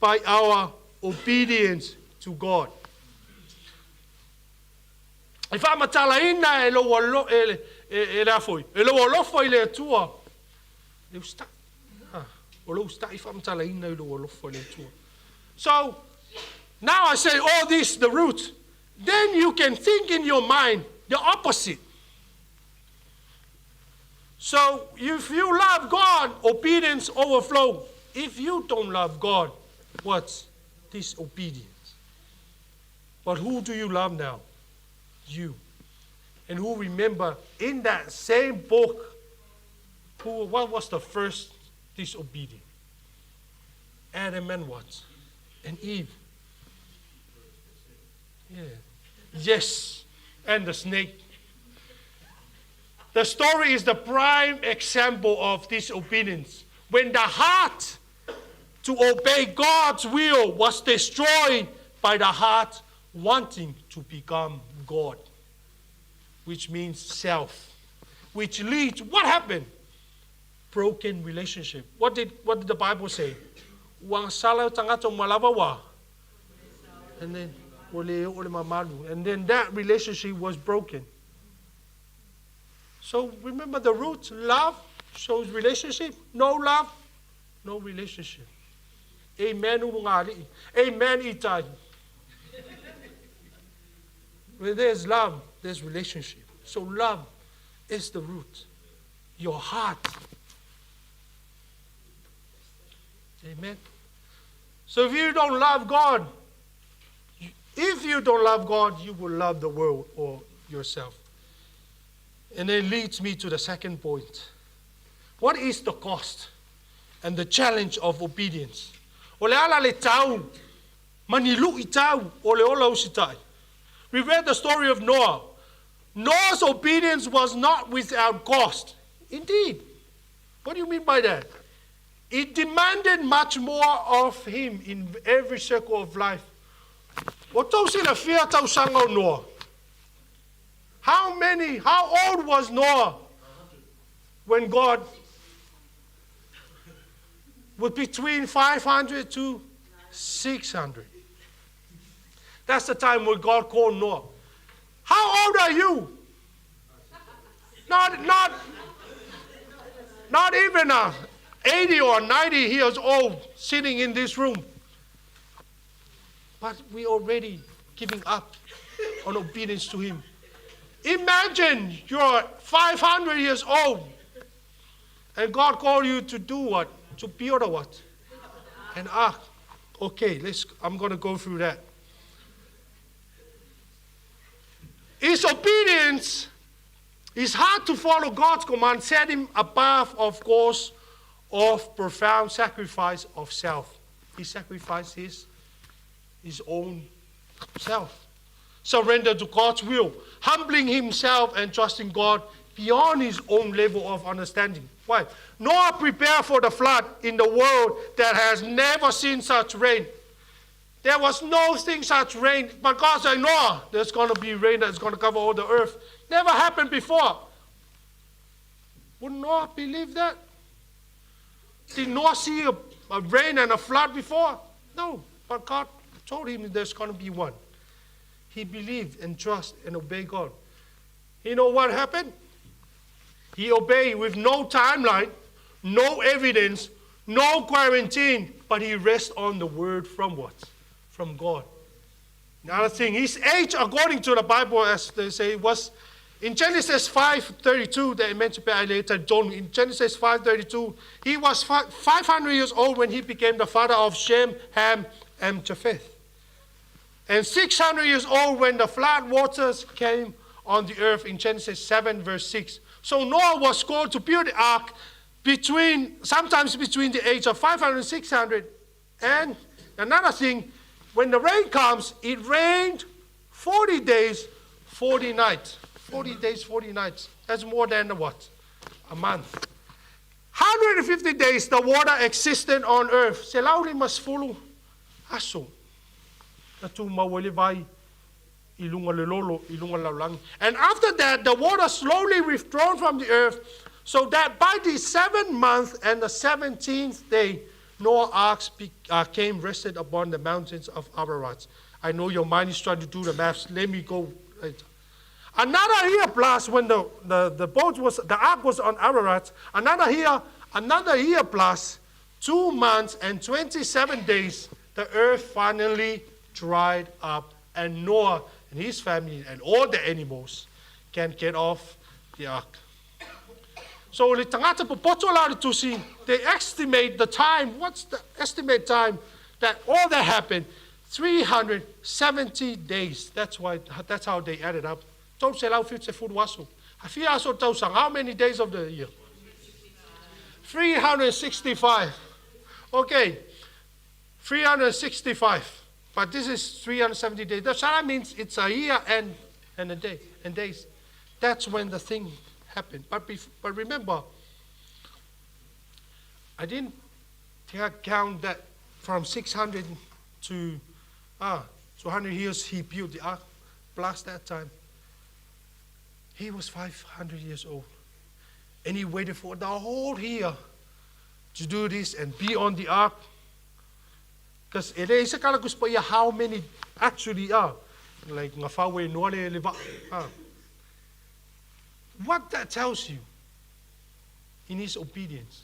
by our obedience to God. If I'm a talaina so now I say all this, the root. Then you can think in your mind the opposite. So if you love God, obedience overflow. If you don't love God, what's disobedience? But who do you love now? You. And who remember in that same book, what was the first disobedient? Adam and what? And Eve. Yeah. Yes. And the snake. The story is the prime example of disobedience. When the heart to obey God's will was destroyed by the heart wanting to become God, which means self, which leads, what happened? Broken relationship. What did the Bible say? And then that relationship was broken. So remember the root, love shows relationship. No love, no relationship. Amen. Amen. Itai. Where there's love, there's relationship. So love is the root. Your heart. Amen. So if you don't love God, you will love the world or yourself. And it leads me to the second point. What is the cost and the challenge of obedience? We read the story of Noah. Noah's obedience was not without cost. Indeed. What do you mean by that? It demanded much more of him in every circle of life. How old was Noah when God was between 500 to 600? That's the time when God called Noah. How old are you? Not even 80 or 90 years old sitting in this room. But we already giving up on obedience to him. Imagine you're 500 years old and God called you to do what? To build a what? An ark. Okay, I'm going to go through that. His obedience is hard to follow God's command, set him above, of course, of profound sacrifice of self. He sacrificed his own self. Surrender to God's will, humbling himself and trusting God beyond his own level of understanding. Why? Noah prepared for the flood in the world that has never seen such rain. There was no thing such rain, but God said, Noah, there's going to be rain that's going to cover all the earth. Never happened before. Would Noah believe that? Did Noah see a rain and a flood before? No, but God told him there's going to be one. He believed and trusted and obeyed God. You know what happened? He obeyed with no timeline, no evidence, no quarantine, but he rested on the word from what? From God. Another thing, his age, according to the Bible, as they say, was in Genesis 5:32, that I mentioned later, John, in Genesis 5:32, he was 500 years old when he became the father of Shem, Ham, and Japheth. And 600 years old when the flood waters came on the earth in Genesis 7, verse 6. So Noah was called to build the ark sometimes between the age of 500 and 600. And another thing, when the rain comes, it rained 40 days, 40 nights. 40 days, 40 nights. That's more than what? A month. 150 days the water existed on earth. Selauli mas fulu aso. Natu mawali vai ilunga lelolo, ilunga laulangi. And after that, the water slowly withdrawn from the earth, so that by the 7th month and the 17th day, Noah's ark came rested upon the mountains of Ararat. I know your mind is trying to do the maths. Let me go later. Another year plus when the ark was on Ararat, another year plus 2 months and 27 days, the earth finally dried up, and Noah and his family and all the animals can get off the ark. So they estimate the time. What's the estimate time that all that happened? 370 days. That's how they added up. How many days of the year? 365. Okay, 365. But this is 370 days. That means it's a year and a day and days. That's when the thing happened. But remember, I didn't count that from 600 to 200 years he built the ark. Plus that time, he was 500 years old. And he waited for the whole year to do this and be on the ark. Because how many actually are. Like what that tells you in his obedience.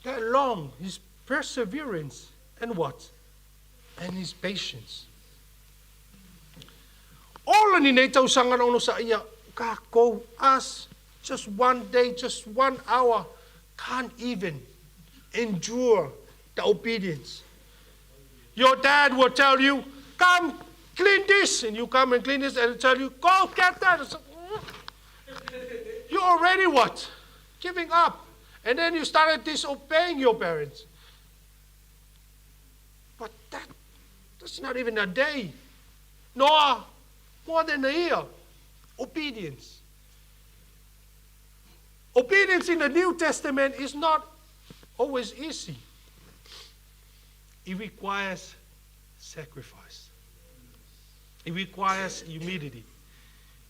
That long, his perseverance, and what? And his patience. All ni naitaw sangan ono sa iya, kako, us, just one day, just 1 hour, can't even endure the obedience. Your dad will tell you, come clean this, and you come and clean this, and tell you, go get that. You're already what? Giving up. And then you started disobeying your parents. But that's not even a day. Noah, more than a year. Obedience. Obedience in the New Testament is not always easy. It requires sacrifice. It requires humility.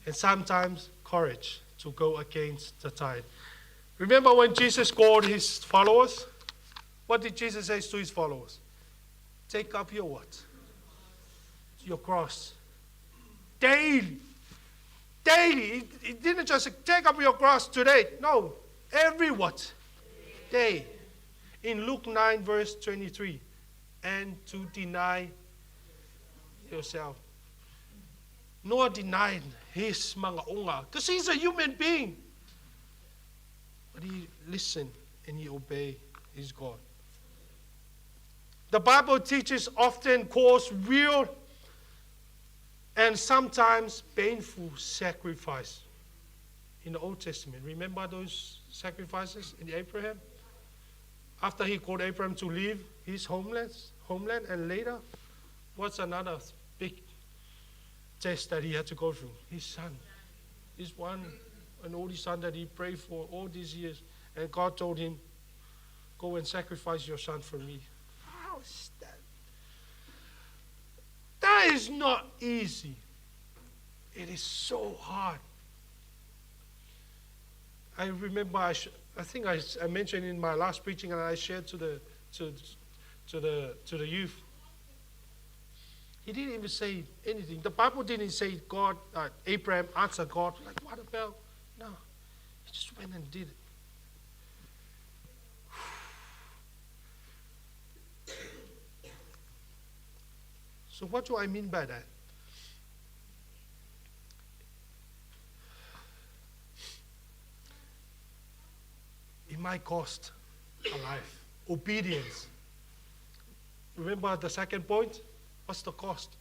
And sometimes courage to go against the tide. Remember when Jesus called his followers? What did Jesus say to his followers? Take up your what? Your cross. Daily. Daily. He didn't just say, take up your cross today. No. Every what? day. In Luke 9, verse 23, and to deny yourself. Noah denied his mga unga because he's a human being. But he listened and he obeyed his God. The Bible teaches often calls real and sometimes painful sacrifice in the Old Testament. Remember those sacrifices in Abraham? After he called Abraham to leave his homeland, and later, what's another big test that he had to go through? His son. His one and only son that he prayed for all these years. And God told him, go and sacrifice your son for me. How is that? That is not easy. It is so hard. I remember, I think I mentioned in my last preaching, and I shared to the youth. He didn't even say anything. The Bible didn't say God, Abraham answered God like, what about? No, he just went and did it. So what do I mean by that? It might cost a life. Obedience. Remember the second point? What's the cost?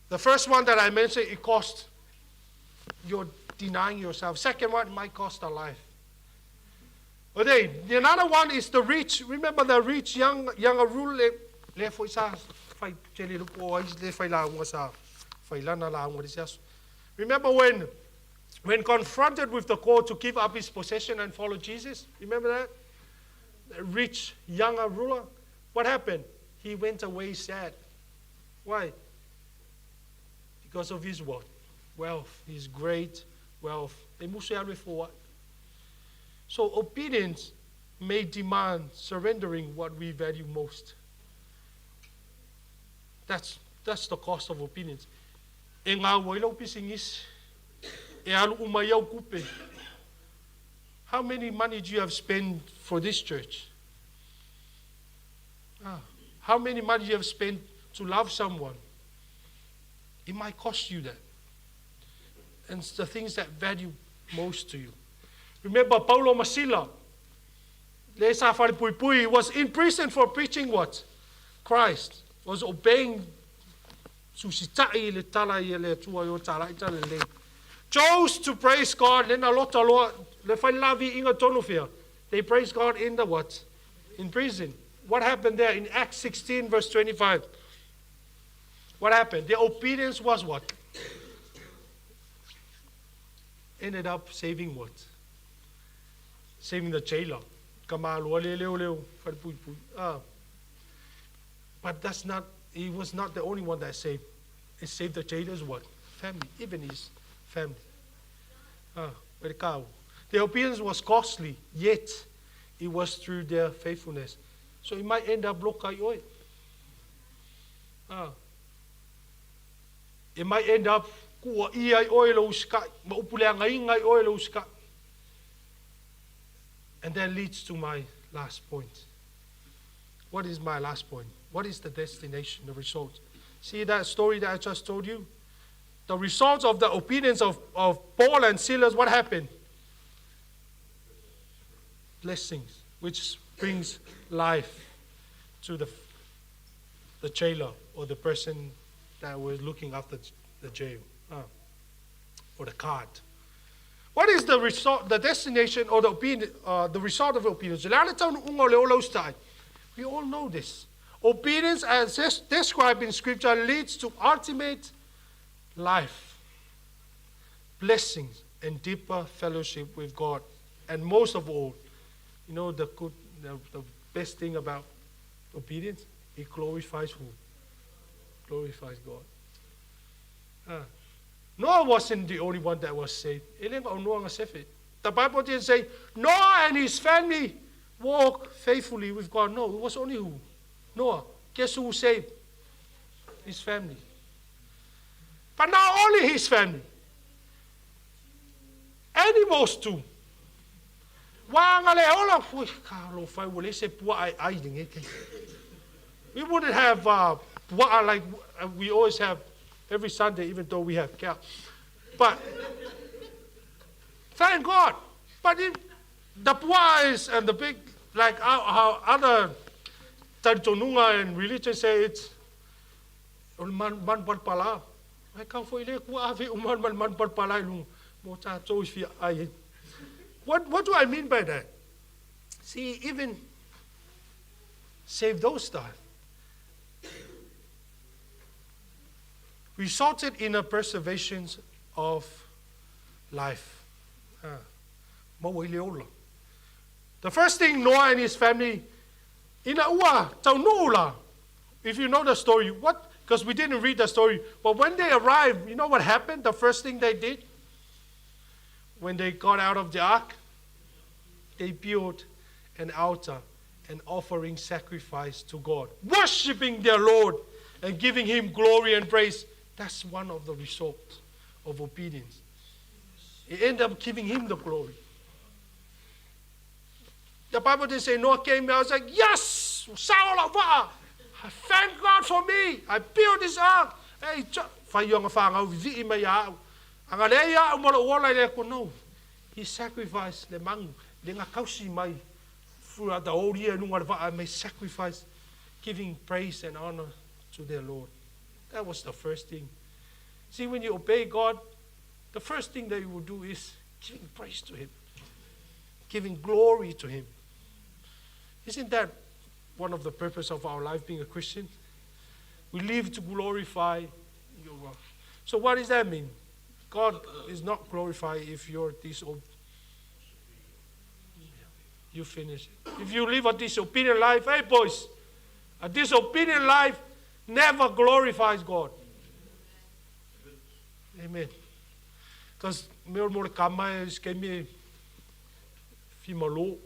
The first one that I mentioned, it cost. You're denying yourself. Second one, it might cost a life. Okay, the another one is the rich. Remember the rich young ruler. Remember when confronted with the call to give up his possession and follow Jesus? Remember that? The rich younger ruler. What happened? He went away sad. Why? Because of his what? Wealth, his great wealth. For what? So obedience may demand surrendering what we value most. That's the cost of obedience. How many money do you have spent for this church? How many money do you have spent to love someone? It might cost you that. And it's the things that value most to you. Remember Paulo Masila. He was in prison for preaching what? Christ. Was obeying. Chose to praise God. Then a lot of Lord. They praise God in the what? In prison. What happened there in Acts 16 verse 25? What happened? Their obedience was what? Ended up saving what? Saving the jailer. But that's not, he was not the only one that saved. It saved the jailer's what? Family, even his family. Their obedience was costly, yet it was through their faithfulness. So it might end up lokai oi. It might end up kua iai oi lo uska, maupuleanga ingai oi lo uska. And that leads to my last point. What is my last point? What is the destination, the result? See that story that I just told you? The results of the obedience of Paul and Silas, what happened? Blessings, which brings life to the jailer or the person that was looking after the jail or the guard. What is the result, the destination or the result of obedience? We all know this. Obedience, as described in Scripture, leads to ultimate life, blessings, and deeper fellowship with God. And most of all, you know the best thing about obedience? It glorifies who? Glorifies God. Noah wasn't the only one that was saved. The Bible didn't say Noah and his family walk faithfully with God. No, it was only who? Noah. Guess who was saved? His family. But not only his family. Animals too. Wanga le ola fui ka lo fai wole se pua ai dinge ke. We wouldn't have pua like we always have every Sunday, even though we have cow. But thank God. But if the puais and the big, like how other Tantonunga and religion say it's man pala. I can't for ile ku ave man pala lu mo cha cho fi ai. What do I mean by that? See, even save those stuff resulted in a preservation of life. The first thing Noah and his family, if you know the story, because we didn't read the story, but when they arrived, you know what happened? The first thing they did, when they got out of the ark, they built an altar and offering sacrifice to God, worshiping their Lord and giving him glory and praise. That's one of the results of obedience. It ended up giving him the glory. The Bible didn't say Noah came out. I was like, yes, I thank God for me. I built this ark. Hey, no. He sacrificed the mang. Throughout the whole year, I may sacrifice, giving praise and honor to their Lord. That was the first thing. See, when you obey God, the first thing that you will do is giving praise to him, giving glory to him. Isn't that one of the purpose of our life being a Christian? We live to glorify your God. So what does that mean? God is not glorified if you're disobedient. You finish it. If you live a disobedient life, hey boys, a disobedient life never glorifies God. Amen. Because more kama is kemi fi malo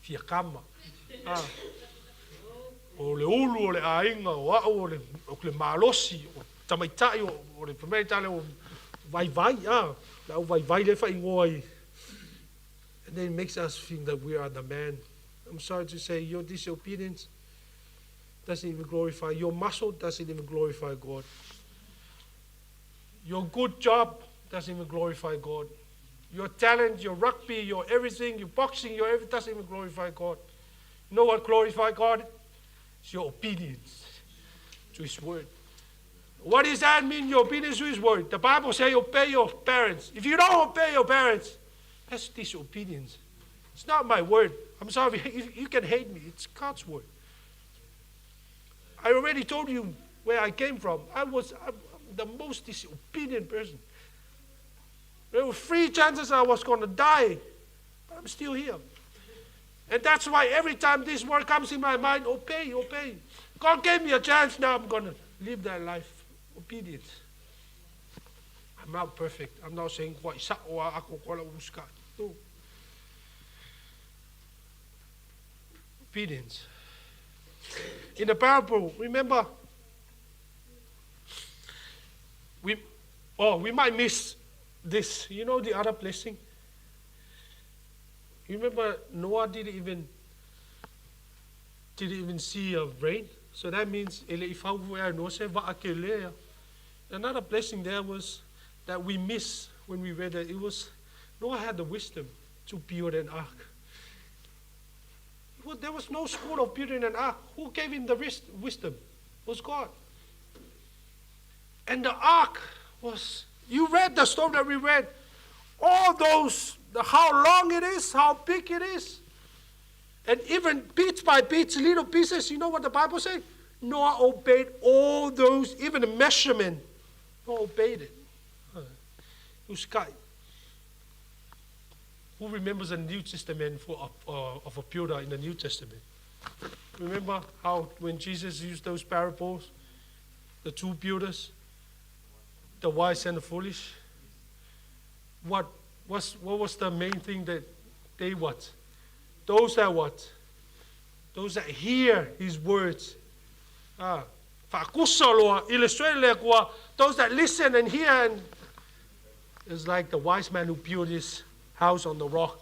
fi kama. O le ulu o le ainga o le malosi o tamaitai o le pemeta o vai la vai le fai ngoi. And then it makes us think that we are the man. I'm sorry to say, your disobedience doesn't even glorify. Your muscle doesn't even glorify God. Your good job doesn't even glorify God. Your talent, your rugby, your everything, your boxing, your everything doesn't even glorify God. You know what glorifies God? It's your obedience to his word. What does that mean, your obedience to his word? The Bible says obey your parents. If you don't obey your parents, that's disobedience. It's not my word. I'm sorry, you can hate me. It's God's word. I already told you where I came from. I'm the most disobedient person. There were 3 chances I was going to die, but I'm still here. And that's why every time this word comes in my mind, obey. God gave me a chance, now I'm going to live that life. Obedience. I'm not perfect. I'm not saying no. Obedience. In the parable, remember, we might miss this. You know the other blessing? You remember Noah didn't even see a rain. So that means another blessing there was that we miss when we read that. It was Noah had the wisdom to build an ark. Well, there was no school of building an ark. Who gave him the wisdom? It was God. And the ark was, you read the story that we read, all those, how long it is, how big it is. And even bit by bit, little pieces, you know what the Bible says? Noah obeyed all those, even the measurement. Noah obeyed it. Uskai. Who remembers the New Testament of a builder in the New Testament? Remember how when Jesus used those parables, the 2 builders, the wise and the foolish? What was the main thing that they what? Those that what? Those that hear his words. Those that listen and hear, and it's like the wise man who built his house on the rock.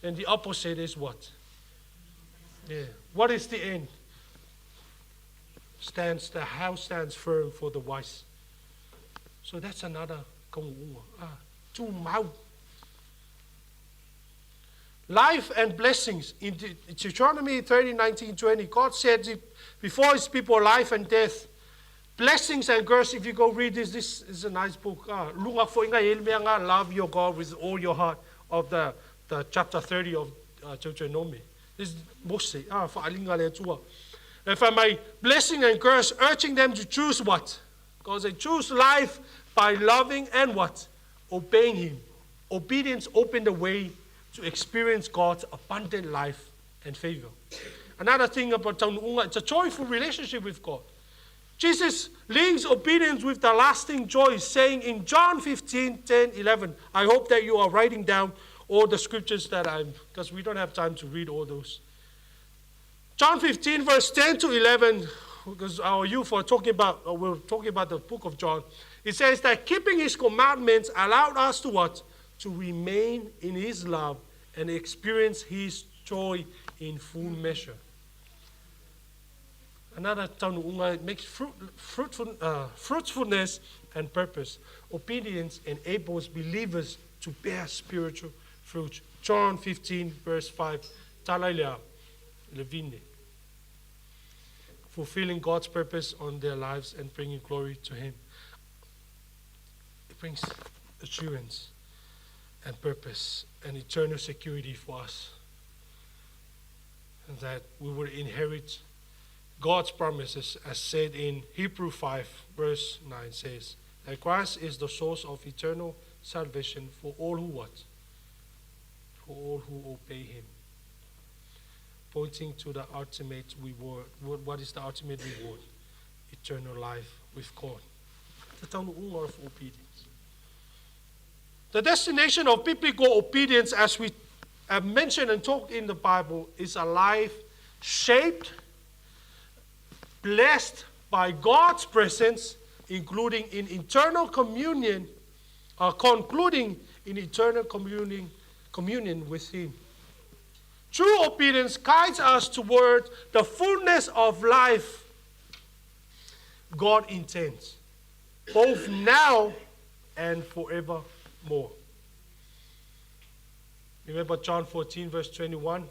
And the opposite is what? Yeah. What is the end? The house stands firm for the wise. So that's another công Chu mau. Life and blessings. In Deuteronomy 30:19-20, God said before his people, life and death, blessings and curse. If you go read this is a nice book. Love your God with all your heart, of the chapter 30 of Deuteronomy. This is mostly if I may, blessing and curse, urging them to choose what? Because they choose life by loving and what? Obeying him. Obedience opened the way to experience God's abundant life and favor. Another thing about Taununga, it's a joyful relationship with God. Jesus links obedience with the lasting joy, saying in John 15:10-11, I hope that you are writing down all the scriptures because we don't have time to read all those. John 15, verse 10-11, because our youth we're talking about the book of John. It says that keeping his commandments allowed us to what? To remain in his love and experience his joy in full measure. Another taununga makes fruitfulness and purpose. Obedience enables believers to bear spiritual fruit. John 15, verse 5. Talaila levine. Fulfilling God's purpose on their lives and bringing glory to him. It brings assurance and purpose and eternal security for us. And that we will inherit God's promises, as said in Hebrews 5, verse 9 says, that Christ is the source of eternal salvation for all who what? For all who obey him. Pointing to the ultimate reward. What is the ultimate reward? Eternal life with God. The taununga of obedience. The destination of biblical obedience, as we have mentioned and talked in the Bible, is a life shaped, blessed by God's presence, including in eternal communion, concluding in eternal communion with him. True obedience guides us toward the fullness of life God intends, both now and forevermore. Remember John 14, verse 21?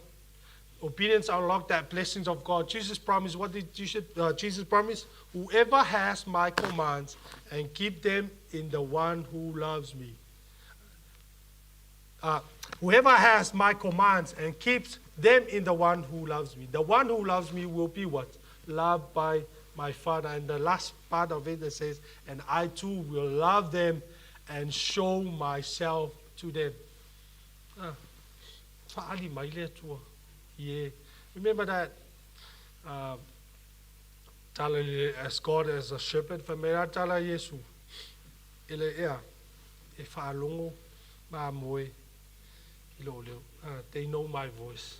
Obedience unlocked that blessings of God. Jesus promised, what did Jesus promise? Whoever has my commands and keep them in the one who loves me. Whoever has my commands and keeps them in the one who loves me. The one who loves me will be what? Loved by my Father. And the last part of it that says, and I too will love them and show myself to them. Remember that as God as a shepherd, they know my voice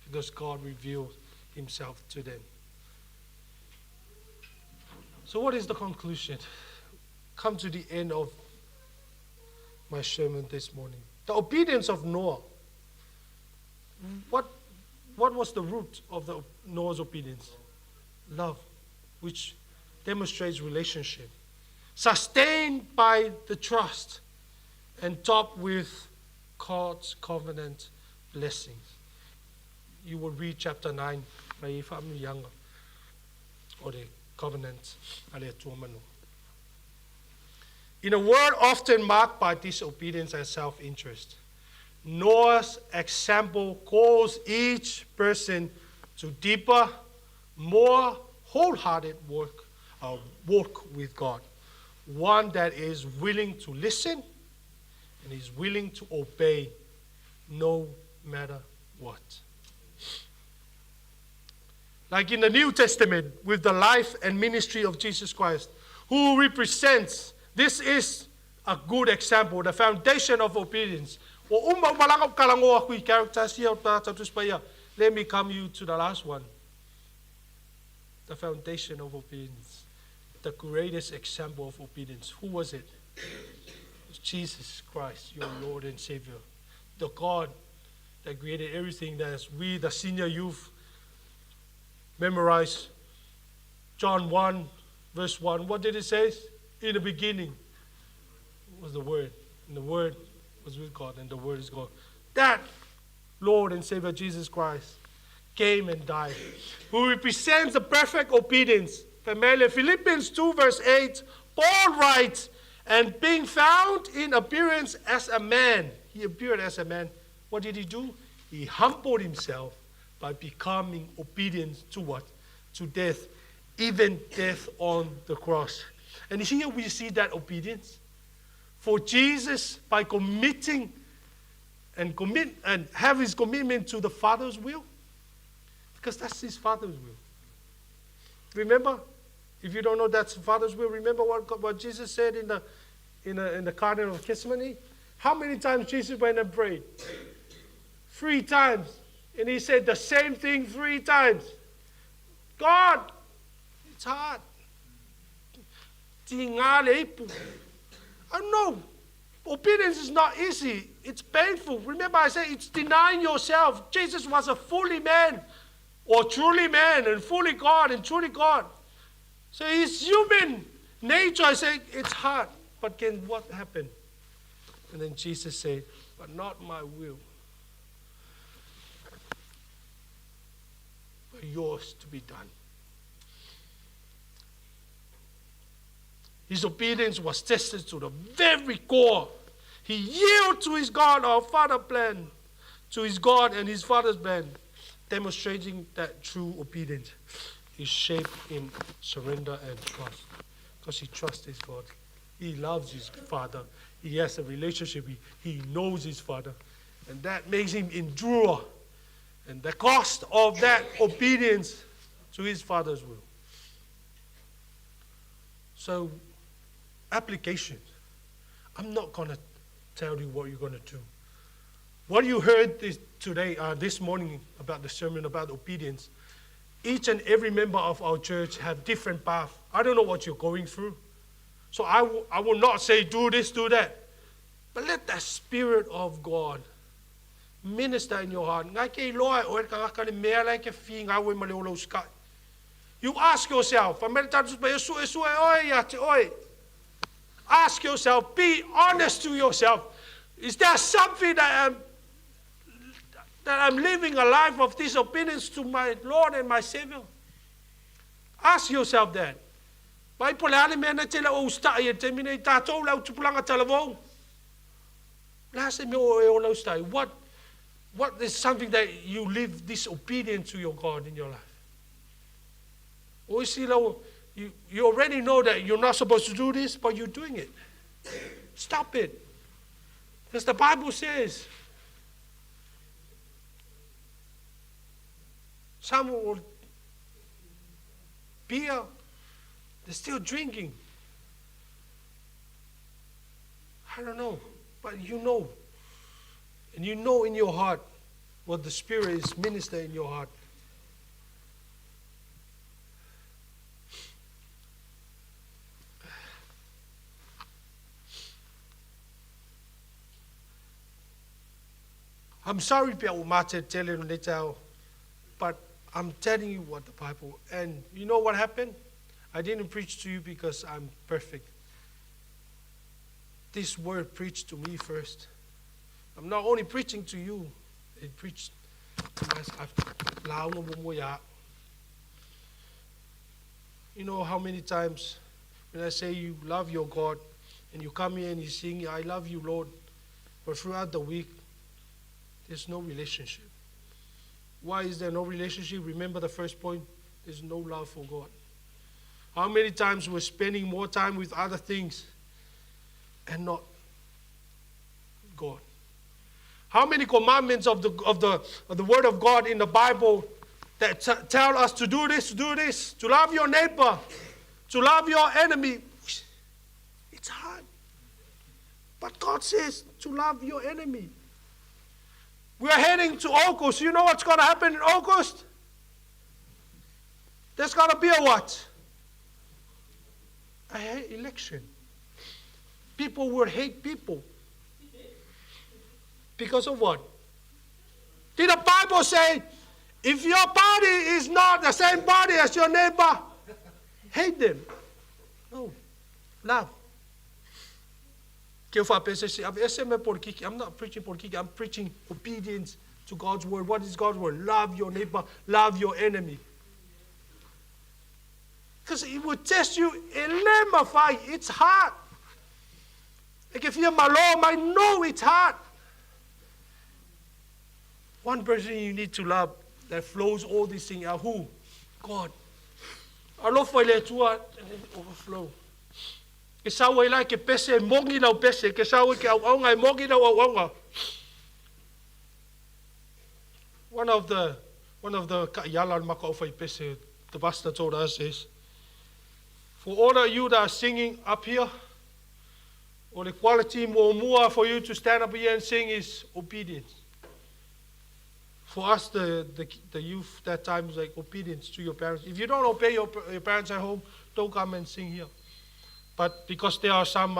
because God revealed himself to them. So what is the conclusion? Come to the end of my sermon this morning. The obedience of Noah. What was the root of Noah's obedience? Love, which demonstrates relationship. Sustained by the trust and topped with God's covenant blessings. You will read chapter 9, or the covenant. In a world often marked by disobedience and self-interest, Noah's example calls each person to deeper, more wholehearted walk with God. One that is willing to listen and is willing to obey no matter what. Like in the New Testament with the life and ministry of Jesus Christ, who represents, this is a good example, the foundation of obedience. Let me come you to the last one. The foundation of obedience. The greatest example of obedience. Who was it? It was Jesus Christ, your Lord and Savior. The God that created everything, that as we, the senior youth, memorize John 1, verse 1. What did it say? In the beginning was the Word, and the Word was with God, and the Word is God. That Lord and Savior Jesus Christ came and died, who represents the perfect obedience. Familiar. Philippians 2, verse 8, Paul writes, and being found in appearance as a man, he appeared as a man. What did he do? He humbled himself by becoming obedient to what? To death, even death on the cross. And here we see that obedience. For Jesus, by committing and have his commitment to the Father's will, because that's his Father's will. Remember, if you don't know that's the Father's will, remember what Jesus said in the Garden of Gethsemane? How many times Jesus went and prayed? 3 times. And he said the same thing 3 times. God, it's hard. I know. Obedience is not easy. It's painful. Remember I said it's denying yourself. Jesus was a fully man, or truly man, and fully God, and truly God. So his human nature, I say, it's hard. But can what happen? And then Jesus said, but not my will, but yours to be done. His obedience was tested to the very core. He yielded to his God, our Father plan, to his God and his Father's plan, demonstrating that true obedience is shaped in surrender and trust. Because he trusts his God. He loves his Father. He has a relationship. He knows his Father. And that makes him endure. And the cost of that obedience to his Father's will. So, application. I'm not going to tell you what you're going to do. What you heard this morning about the sermon about obedience, each and every member of our church have different paths. I don't know what you're going through. So I will not say do this, do that. But let the Spirit of God minister in your heart. You ask yourself, ask yourself, be honest to yourself. Is there something that I'm living a life of disobedience to my Lord and my Savior? Ask yourself that. What is something that you live disobedient to your God in your life? You already know that you're not supposed to do this, but you're doing it. Stop it. Because the Bible says, some will beer, they're still drinking. I don't know, but you know. And you know in your heart what the Spirit is ministering in your heart. I'm sorry, but I'm telling you what the Bible, and you know what happened? I didn't preach to you because I'm perfect. This word preached to me first. I'm not only preaching to you, it preached to myself. You know how many times when I say you love your God, and you come here and you sing, I love you, Lord, but throughout the week, there's no relationship. Why is there no relationship? Remember the first point, there's no love for God. How many times we're spending more time with other things and not God? How many commandments of the Word of God in the Bible that tell us to do this, to love your neighbor, to love your enemy? It's hard. But God says to love your enemy. We're heading to August. You know what's going to happen in August? There's going to be a what? A election. People will hate people. Because of what? Did the Bible say, if your body is not the same body as your neighbor, hate them? No. Love. I'm not preaching porkiki, I'm preaching obedience to God's word. What is God's word? Love your neighbor, love your enemy. Because it will test you, it's hard. Like if you're malom, I know it's hard. One person you need to love that flows all these things out. Who? God. I love for you to overflow. Kesawa ila ke pese mongi na pese kesawa ke au ngai mongi na au. One of the yalan maka ofai pese, the pastor told us is, for all of you that are singing up here, or the quality more for you to stand up here and sing is obedience. For us, the youth that time is like obedience to your parents. If you don't obey your parents at home, don't come and sing here. But because there are some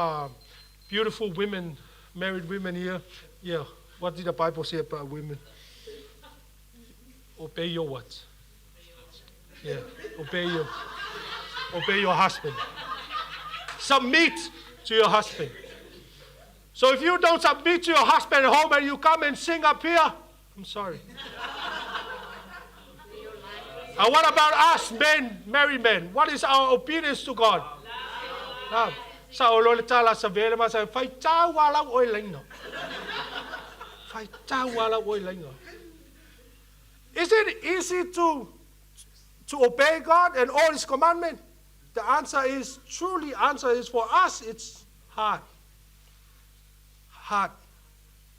beautiful women, married women here, yeah, what did the Bible say about women? Obey your what? Yeah, obey your husband. Submit to your husband. So if you don't submit to your husband at home and you come and sing up here, I'm sorry. And what about us, men, married men? What is our obedience to God? Love. Sa olole tala sa vele ma sa fai ta wala oi lengo. Fai ta wala oi lengo. Is it easy to obey God and all His commandments? The answer is for us it's hard. Hard.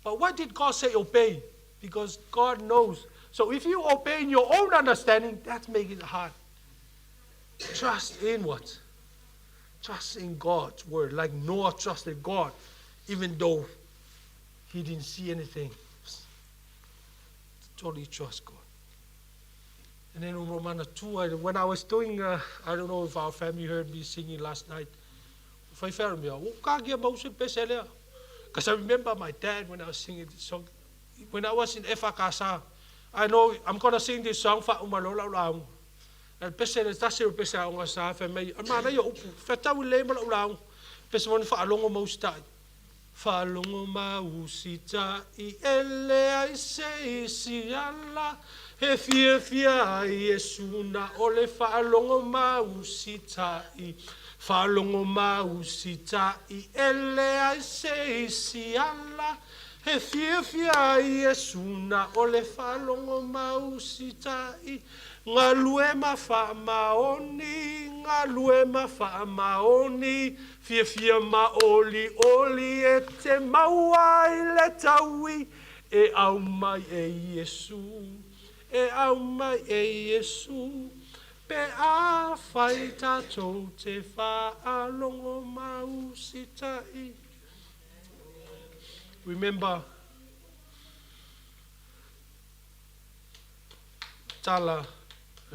But why did God say obey? Because God knows. So if you obey in your own understanding, that's making it hard. Trust in what? Trust in God's word. Like Noah trusted God, even though he didn't see anything. Totally trust God. And then in Romana 2, when I was doing, I don't know if our family heard me singing last night. Because I remember my dad when I was singing this song. When I was in Efakasa, I know I'm going to sing this song for Umalola Lang. And Pesel is that's your Pesel on us. And may Amana, you Feta will label around Pesman for a long most time. Falongoma usita I ele I say siala Hefia Yesuna ole falongoma usita I falongoma usita I ele I say siala Hefia Yesuna ole falongoma usita I Ngalue mafa maoni fia maoli oli ete mawai letawi e au mai e Yesu pe a faita to te fa alongo mausitai. Remember tala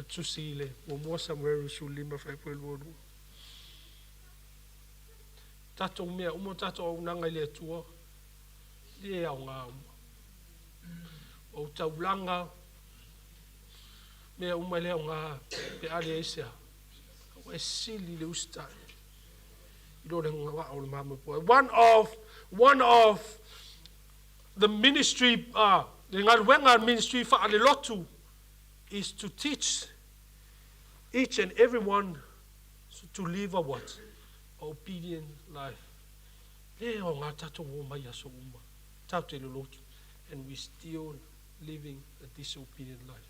Tusile, mo somewhere sulima fa pelo. Tato mea umo tato nanga le tua. Le au nga. O taulanga. Mea uma le nga pe ale esa. O sili le usta. You don't know what mama boy. One of the ministry the ngalwenga ministry fa ale lotu is to teach each and everyone to live a what? Obedient life. And we still living a disobedient life.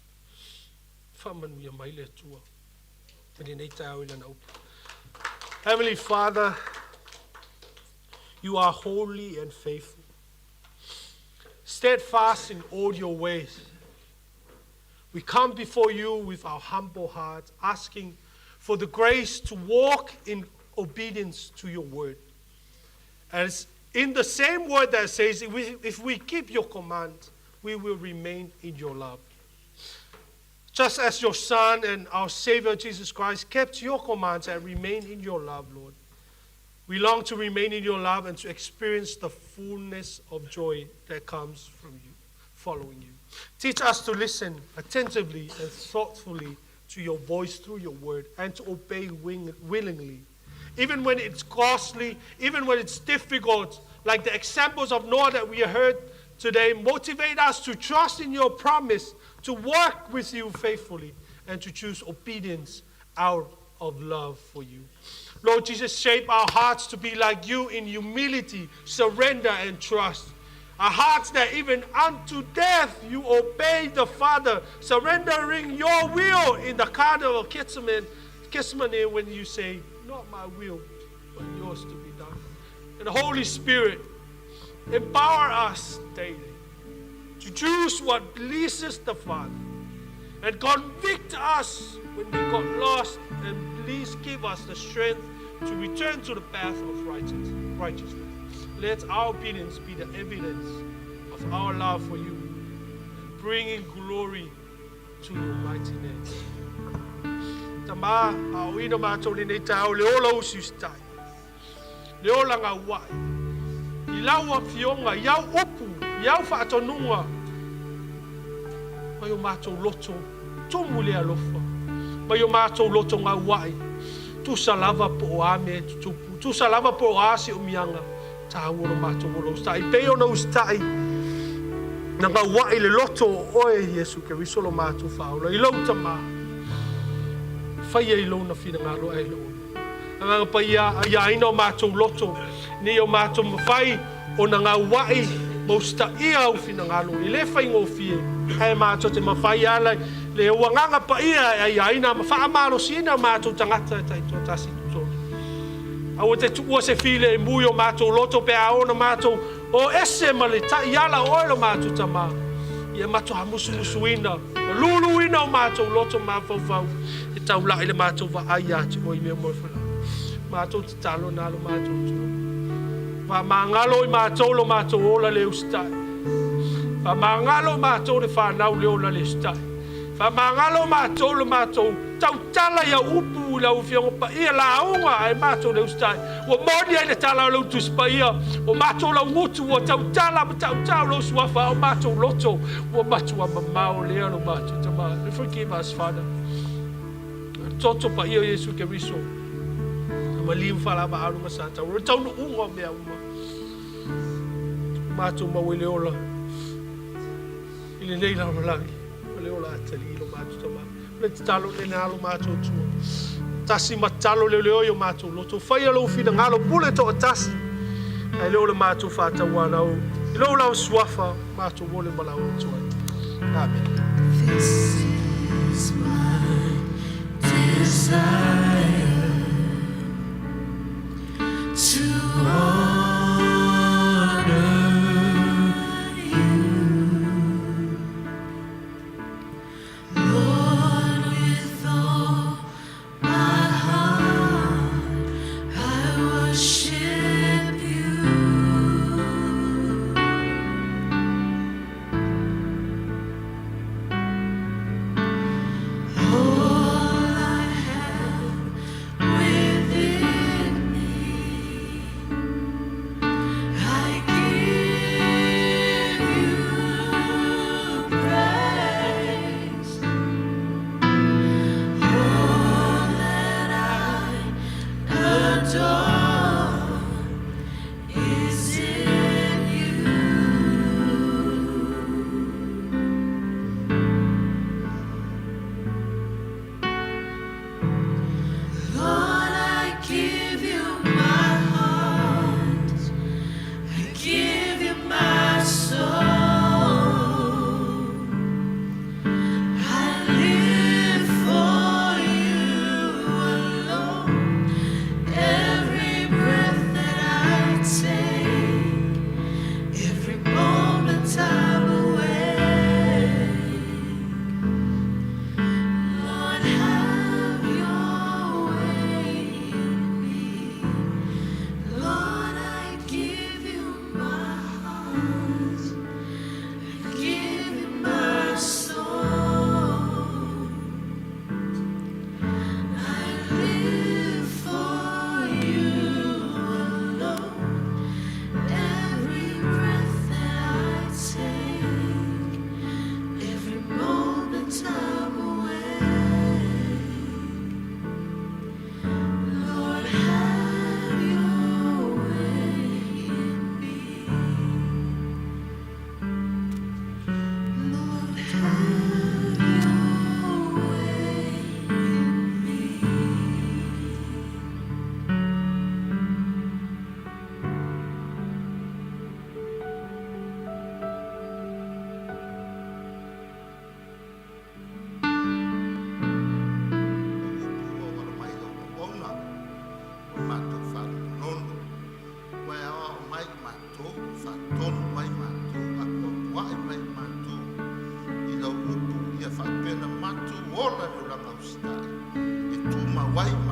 Heavenly Father, you are holy and faithful, steadfast in all your ways. We come before you with our humble hearts, asking for the grace to walk in obedience to your word. As in the same word that says, if we keep your command, we will remain in your love. Just as your Son and our Savior Jesus Christ kept your commands and remained in your love, Lord. We long to remain in your love and to experience the fullness of joy that comes from you, following you. Teach us to listen attentively and thoughtfully to your voice through your word and to obey willingly. Even when it's costly, even when it's difficult, like the examples of Noah that we heard today, motivate us to trust in your promise, to work with you faithfully, and to choose obedience out of love for you. Lord Jesus, shape our hearts to be like you in humility, surrender, and trust. Our hearts that even unto death you obey the Father, surrendering your will in the Garden of Gethsemane when you say, not my will, but yours to be done. And the Holy Spirit, empower us daily to choose what pleases the Father and convict us when we got lost, and please give us the strength to return to the path of righteousness. Let our obedience be the evidence of our love for you, bringing glory to your mighty name. Tama, auina mātou ni nei tau, leola usustai. Leola ngā wai. I laua fionga, iau opu, iau whaatonunga. Mai o mātou loto, tomu lea lofa. Mai o mātou loto ngā wai. Tu salava po o ame tutupu. Tu salava po o ase o mianga. Ta uro mātou uro ustai. Peo na ustai. Na ngā wai le loto o oe Yesu ke risolo mātou whaula. I lau tama. Whaia i lau na whina ngā loa e lau. Nga pa ia ina o mātou loto. Ni o mātou mawhai o na ngā wai mausta ia au whina ngā loa. I le whai ngō fie. Hei mātou te mawhai alai. Le wanganga pa ia ina mawha amaro sina mātou tangata e taito tasi tuto. Awa te tuua se while e mui o mātou loto pe aona mātou o ese ma le tai ala oilo mātou tama. Ia mātou hamusu musuina. Lulu ina o mātou loto mā fau. E tau la ile mātou wa aia te o i mea morfala. Mātou te talo nalo mātou tua. Wa mangalo i mātou lo mātou ola le ustai. Wa mangalo mātou le whanau le ola le ustai. Wa mangalo mātou lo mātou tau tala ia upu la ufiongo pa ia la aunga ai mātou le ustai. Wa moni ai le tala o lautus pa ia. O mātou la ngutu o tau tala ma tau tau lo suafa o mātou loto. O mātou a mamao lea lo mātou tama. Forgive us, Father. Toto pa ia Yesu ke riso. Malim fala ba alu masata. O tau no unga mea uma. Mātou mawele ola. Ile nei la malangi. Mawele ola atali ilo mātou tama. Le talo le nalo mātou tua. Tasi matalo le leo yo mātou loto. Whaia lo fina ngalo pule to tasi. Ai leo le mātou whata wana o. Ilo lau suafa mātou wole malau tua. Amen. This is my desire to honor you, Lord, with all my heart I worship you. wai